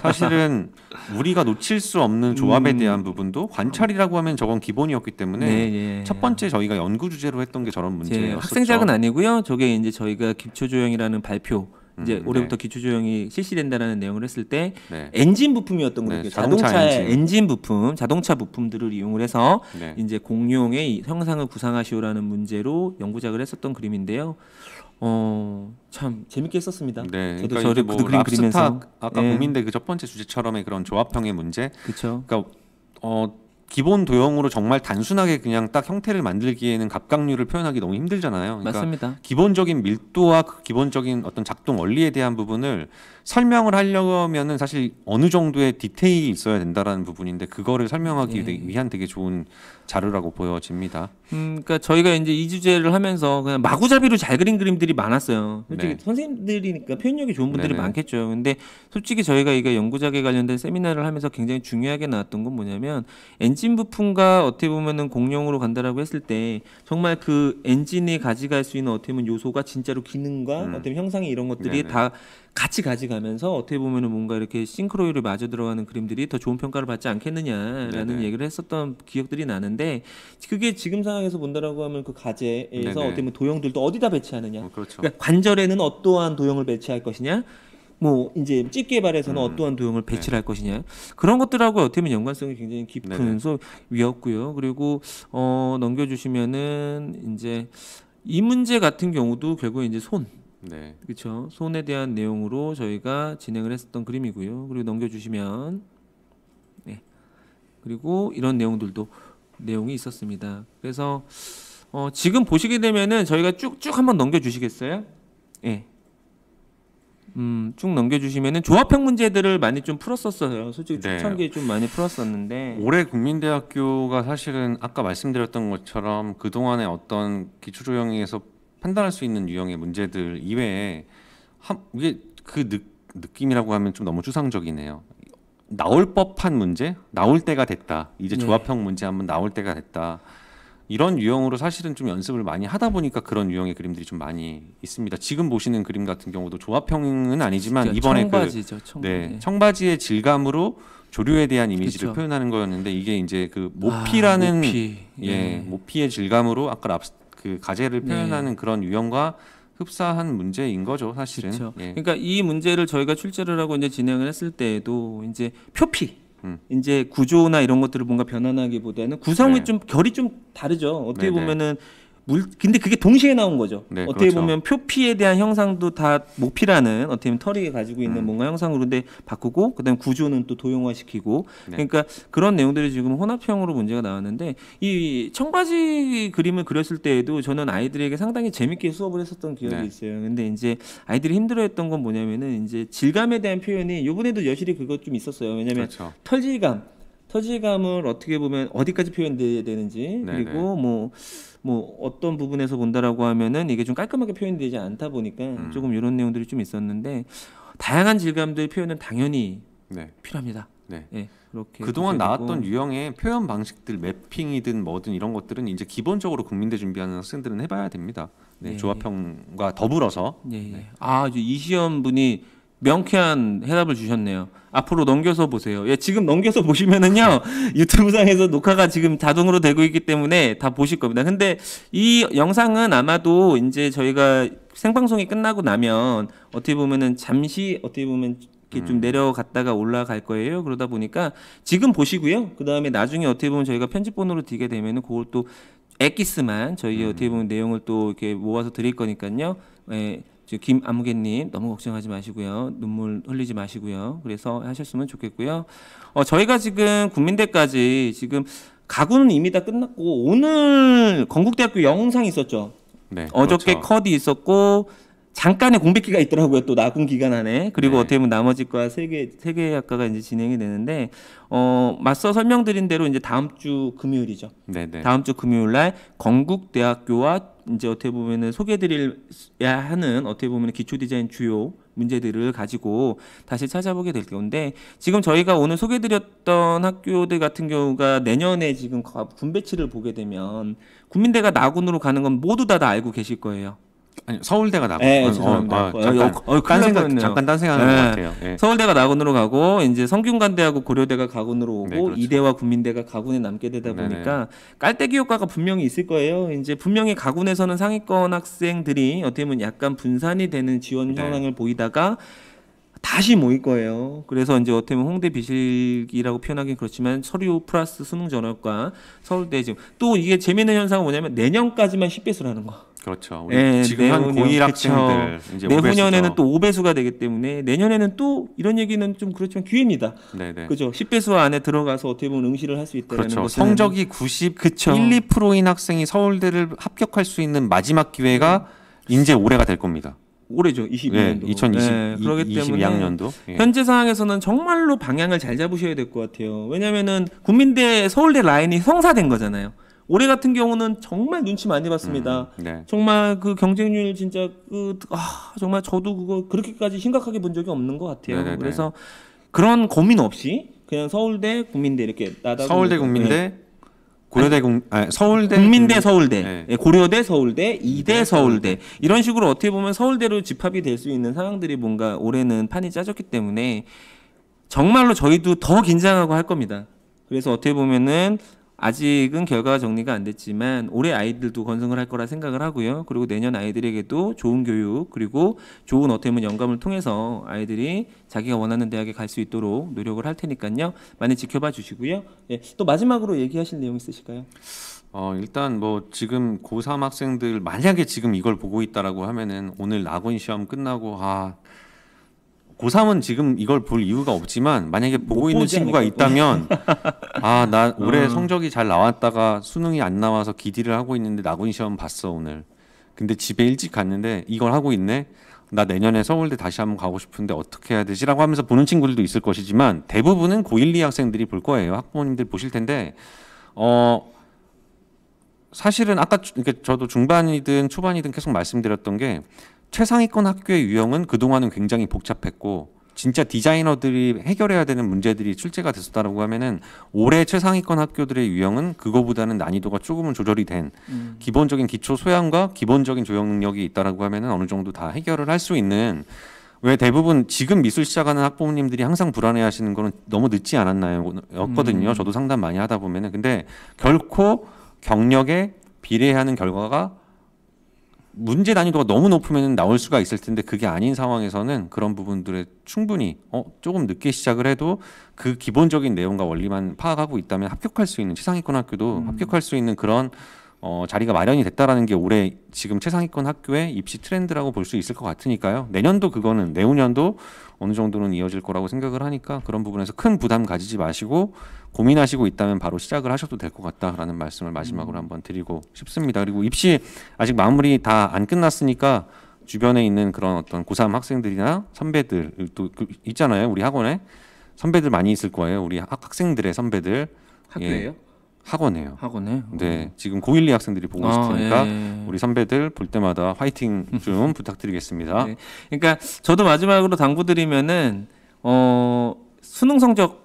사실은 우리가 놓칠 수 없는 조합에 대한 부분도 관찰이라고 하면 저건 기본이었기 때문에 네, 예. 첫 번째 저희가 연구 주제로 했던 게 저런 문제였었죠. 학생작은 아니고요. 저게 이제 저희가 기초조형이라는 발표 이제 올해부터 기초조형이 실시된다라는 내용을 했을 때 네. 엔진 부품이었던 거예요. 네, 자동차의 엔진 부품, 자동차 부품들을 이용을 해서 네. 이제 공룡의 형상을 구상하시오라는 문제로 연구작을 했었던 그림인데요. 참 재밌게 했었습니다. 네, 저도 그러니까 저를 뭐 그림 그리면서 아까 예. 국민대 그 첫 번째 주제처럼의 그런 조합형의 문제. 그렇죠. 그러니까 기본 도형으로 정말 단순하게 그냥 딱 형태를 만들기에는 갑각류를 표현하기 너무 힘들잖아요. 그러니까 맞습니다. 기본적인 밀도와 그 기본적인 어떤 작동 원리에 대한 부분을 설명을 하려면은 사실 어느 정도의 디테일이 있어야 된다라는 부분인데 그거를 설명하기 위한 되게 좋은 자료라고 보여집니다. 그러니까 저희가 이제 이 주제를 하면서 그냥 마구잡이로 잘 그린 그림들이 많았어요. 솔직히 네. 선생님들이니까 표현력이 좋은 분들이 네네. 많겠죠. 근데 솔직히 저희가 이게 연구작에 관련된 세미나를 하면서 굉장히 중요하게 나왔던 건 뭐냐면 엔진 부품과 어떻게 보면은 공룡으로 간다라고 했을 때 정말 그 엔진이 가져갈 수 있는 어떻게 보면 요소가 진짜로 기능과 어떻게 보면 형상이 이런 것들이 네네. 다 같이 가져가면서 어떻게 보면은 뭔가 이렇게 싱크로율을 맞아 들어가는 그림들이 더 좋은 평가를 받지 않겠느냐라는 네네. 얘기를 했었던 기억들이 나는데 그게 지금 상황에서 본다라고 하면 그 과제에서 네네. 어떻게 보면 도형들도 어디다 배치하느냐, 그렇죠. 그러니까 관절에는 어떠한 도형을 배치할 것이냐, 뭐 이제 집게발에서는 어떠한 도형을 배치를 할 것이냐 그런 것들하고 어떻게 보면 연관성이 굉장히 깊은 네네. 소위였고요. 그리고 넘겨주시면은 이제 이 문제 같은 경우도 결국에 이제 네. 그렇죠. 손에 대한 내용으로 저희가 진행을 했었던 그림이고요. 그리고 넘겨주시면 네. 그리고 이런 내용이 있었습니다. 그래서 지금 보시게 되면은 저희가 쭉쭉 한번 넘겨주시겠어요? 예. 쭉 넘겨주시면은 조합형 문제들을 많이 좀 풀었었어요. 솔직히 네. 초창기에 좀 많이 풀었었는데 올해 국민대학교가 사실은 아까 말씀드렸던 것처럼 그동안의 어떤 기초조형에서 판단할 수 있는 유형의 문제들 이외에 이게 그 느낌이라고 하면 좀 너무 추상적이네요. 나올 법한 문제, 나올 때가 됐다. 이제 조합형 문제 한번 나올 때가 됐다. 이런 유형으로 사실은 좀 연습을 많이 하다 보니까 그런 유형의 그림들이 좀 많이 있습니다. 지금 보시는 그림 같은 경우도 조합형은 아니지만 이번에 청바지죠, 청바지의 질감으로 조류에 대한 이미지를 그쵸. 표현하는 거였는데 이게 이제 그 모피라는 모피. 모피의 질감으로 아까 그 가제를 표현하는 그런 유형과 흡사한 문제인 거죠, 사실은. 그렇죠. 예. 그러니까 이 문제를 저희가 출제를 하고 이제 진행을 했을 때에도 이제 표피, 이제 구조나 이런 것들을 뭔가 변환하기보다는 구성이 네. 좀 결이 좀 다르죠. 어떻게 네네. 보면은 근데 그게 동시에 나온 거죠. 네, 어떻게 그렇죠. 보면 표피에 대한 형상도 다 모피라는 어떻게 보면 털이 가지고 있는 뭔가 형상으로 근데 바꾸고 그다음 구조는 또 도형화시키고 네. 그러니까 그런 내용들이 지금 혼합형으로 문제가 나왔는데 이 청바지 그림을 그렸을 때에도 저는 아이들에게 상당히 재밌게 수업을 했었던 기억이 네. 있어요. 근데 이제 아이들이 힘들어했던 건 뭐냐면은 이제 질감에 대한 표현이 이번에도 여실히 그것 좀 있었어요. 왜냐면 그렇죠. 터질감을 어떻게 보면 어디까지 표현돼야 되는지 네네. 그리고 뭐 어떤 부분에서 본다라고 하면은 이게 좀 깔끔하게 표현되지 않다 보니까 조금 이런 내용들이 좀 있었는데 다양한 질감들 표현은 당연히 네. 필요합니다. 네. 예, 그렇게 그동안 보셔야 되고. 나왔던 유형의 표현 방식들, 매핑이든 뭐든 이런 것들은 이제 기본적으로 국민대 준비하는 학생들은 해봐야 됩니다. 네, 네. 조합형과 더불어서. 예, 예. 이제 이시연 분이 명쾌한 해답을 주셨네요. 앞으로 넘겨서 보세요. 예, 지금 넘겨서 보시면은요, 유튜브상에서 녹화가 지금 자동으로 되고 있기 때문에 다 보실 겁니다. 근데 이 영상은 아마도 이제 저희가 생방송이 끝나고 나면 어떻게 보면은 잠시 어떻게 보면 이렇게 좀 내려갔다가 올라갈 거예요. 그러다 보니까 지금 보시고요. 그 다음에 나중에 어떻게 보면 저희가 편집본으로 뒤게 되면은 그걸 또 엑기스만 저희 어떻게 보면 내용을 또 이렇게 모아서 드릴 거니까요. 예. 김아무개님 너무 걱정하지 마시고요. 눈물 흘리지 마시고요. 그래서 하셨으면 좋겠고요. 저희가 지금 국민대까지 지금 가구는 이미 다 끝났고 오늘 건국대학교 영상이 있었죠. 네, 어저께 그렇죠. 컷이 있었고 잠깐의 공백기가 있더라고요. 또 나군 기간 안에. 그리고 네. 어떻게 보면 나머지 과 세 개 학과가 이제 진행이 되는데 맞서 설명드린 대로 이제 다음 주 금요일이죠. 네네. 다음 주 금요일 날 건국대학교와 이제 어떻게 보면은 소개드려야 하는 어떻게 보면 기초 디자인 주요 문제들을 가지고 다시 찾아보게 될 건데 지금 저희가 오늘 소개드렸던 학교들 같은 경우가 내년에 지금 군 배치를 보게 되면 국민대가 나군으로 가는 건 모두 다 알고 계실 거예요. 아니, 서울대가 나고. 네, 죄송합니다. 잠깐 딴 생각하는 것 같아요. 예. 서울대가 나군으로 가고 이제 성균관대하고 고려대가 가군으로 오고 네, 그렇죠. 이대와 국민대가 가군에 남게 되다 보니까 깔때기 효과가 분명히 있을 거예요. 이제 분명히 가군에서는 상위권 학생들이 어떻게 보면 약간 분산이 되는 지원 현황을 보이다가 다시 모일 거예요. 그래서 이제 어떻게 보면 홍대 비실기라고 표현하기는 그렇지만 서류 플러스 수능 전형과 서울대 지금 또 이게 재미있는 현상은 뭐냐면 내년까지만 10배수라는 거. 그렇죠. 우리 지금 한 고1 학생들 이제 내후년에는 5배수죠. 또 5배수가 되기 때문에 내년에는 또 이런 얘기는 좀 그렇지만 기회입니다. 네네. 그죠? 10배수 안에 들어가서 어떻게 보면 응시를 할 수 있다는 그렇죠. 것은 성적이 91, 그쵸. 2%인 학생이 서울대를 합격할 수 있는 마지막 기회가 이제 올해가 될 겁니다. 올해죠. 22년도. 네, 2020, 그렇기 때문에 22학년도. 예. 현재 상황에서는 정말로 방향을 잘 잡으셔야 될 것 같아요. 왜냐면은 국민대 서울대 라인이 성사된 거잖아요. 올해 같은 경우는 정말 눈치 많이 봤습니다. 네. 정말 그 경쟁률 진짜 정말 저도 그거 그렇게까지 심각하게 본 적이 없는 것 같아요. 네네네. 그래서 그런 고민 없이 그냥 서울대, 국민대 이렇게 나다고 서울대 국민대 고려대 서울대 국민대 서울대, 네. 예, 고려대 서울대, 이대 이대 서울대 이런 식으로 어떻게 보면 서울대로 집합이 될 수 있는 상황들이 뭔가 올해는 판이 짜졌기 때문에 정말로 저희도 더 긴장하고 할 겁니다. 그래서 어떻게 보면은 아직은 결과가 정리가 안 됐지만 올해 아이들도 건승을 할 거라 생각을 하고요. 그리고 내년 아이들에게도 좋은 교육 그리고 좋은 어떻게 보면 영감을 통해서 아이들이 자기가 원하는 대학에 갈 수 있도록 노력을 할 테니까요. 많이 지켜봐 주시고요. 예, 또 마지막으로 얘기하실 내용 있으실까요? 일단 뭐 지금 고3 학생들 만약에 지금 이걸 보고 있다라고 하면은 오늘 낙원 시험 끝나고 고3은 지금 이걸 볼 이유가 없지만 만약에 보고 있는 친구가 있다면 나 올해 성적이 잘 나왔다가 수능이 안 나와서 기디를 하고 있는데 낙원 시험 봤어 오늘. 근데 집에 일찍 갔는데 이걸 하고 있네. 나 내년에 서울대 다시 한번 가고 싶은데 어떻게 해야 되지라고 하면서 보는 친구들도 있을 것이지만 대부분은 고1, 2 학생들이 볼 거예요. 학부모님들 보실 텐데 사실은 아까 저도 중반이든 초반이든 계속 말씀드렸던 게 최상위권 학교의 유형은 그동안은 굉장히 복잡했고 진짜 디자이너들이 해결해야 되는 문제들이 출제가 됐었다라고 하면은 올해 최상위권 학교들의 유형은 그거보다는 난이도가 조금은 조절이 된 기본적인 기초 소양과 기본적인 조형 능력이 있다라고 하면은 어느 정도 다 해결을 할 수 있는 왜 대부분 지금 미술 시작하는 학부모님들이 항상 불안해하시는 거는 너무 늦지 않았나요? 였거든요. 저도 상담 많이 하다 보면은 근데 결코 경력에 비례하는 결과가 문제 난이도가 너무 높으면 나올 수가 있을 텐데 그게 아닌 상황에서는 그런 부분들에 충분히 조금 늦게 시작을 해도 그 기본적인 내용과 원리만 파악하고 있다면 합격할 수 있는 최상위권 학교도 합격할 수 있는 그런 자리가 마련이 됐다라는 게 올해 지금 최상위권 학교의 입시 트렌드라고 볼 수 있을 것 같으니까요. 내년도 그거는 내후년도 어느 정도는 이어질 거라고 생각을 하니까 그런 부분에서 큰 부담 가지지 마시고 고민하시고 있다면 바로 시작을 하셔도 될 것 같다라는 말씀을 마지막으로 한번 드리고 싶습니다. 그리고 입시 아직 마무리 다 안 끝났으니까 주변에 있는 그런 어떤 고3 학생들이나 선배들 또 있잖아요. 우리 학원에 선배들 많이 있을 거예요. 우리 학생들의 선배들. 학교예요? 학원에요. 학원에? 네, 지금 고1, 2 학생들이 보고 있을 테니까 예. 우리 선배들 볼 때마다 화이팅 좀 부탁드리겠습니다. 네. 그러니까 저도 마지막으로 당부드리면은 수능 성적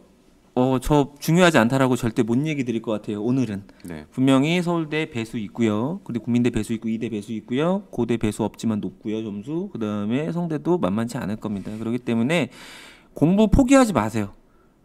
저 중요하지 않다라고 절대 못 얘기 드릴 것 같아요. 오늘은 네. 분명히 서울대 배수 있고요. 그리고 국민대 배수 있고 이대 배수 있고요. 고대 배수 없지만 높고요. 점수. 그다음에 성대도 만만치 않을 겁니다. 그렇기 때문에 공부 포기하지 마세요.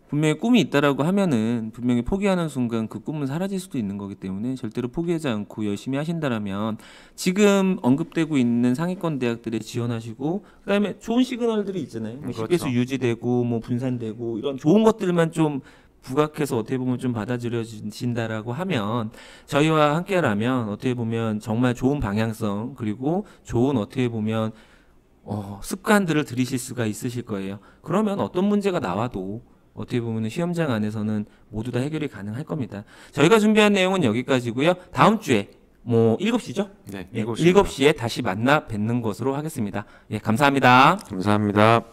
분명히 꿈이 있다라고 하면은 분명히 포기하는 순간 그 꿈은 사라질 수도 있는 거기 때문에 절대로 포기하지 않고 열심히 하신다라면 지금 언급되고 있는 상위권 대학들에 지원하시고 그다음에 좋은 시그널들이 있잖아요. 뭐 그렇죠. 식배수 유지되고 뭐 분산되고 이런 좋은 것들만 좀 부각해서 어떻게 보면 좀 받아들여진다라고 하면 저희와 함께라면 어떻게 보면 정말 좋은 방향성 그리고 좋은 어떻게 보면 습관들을 들이실 수가 있으실 거예요. 그러면 어떤 문제가 나와도 어떻게 보면 시험장 안에서는 모두 다 해결이 가능할 겁니다. 저희가 준비한 내용은 여기까지고요. 다음 주에 뭐 7시죠? 네. 예, 7시 입니다. 7시에 다시 만나 뵙는 것으로 하겠습니다. 예, 감사합니다. 감사합니다.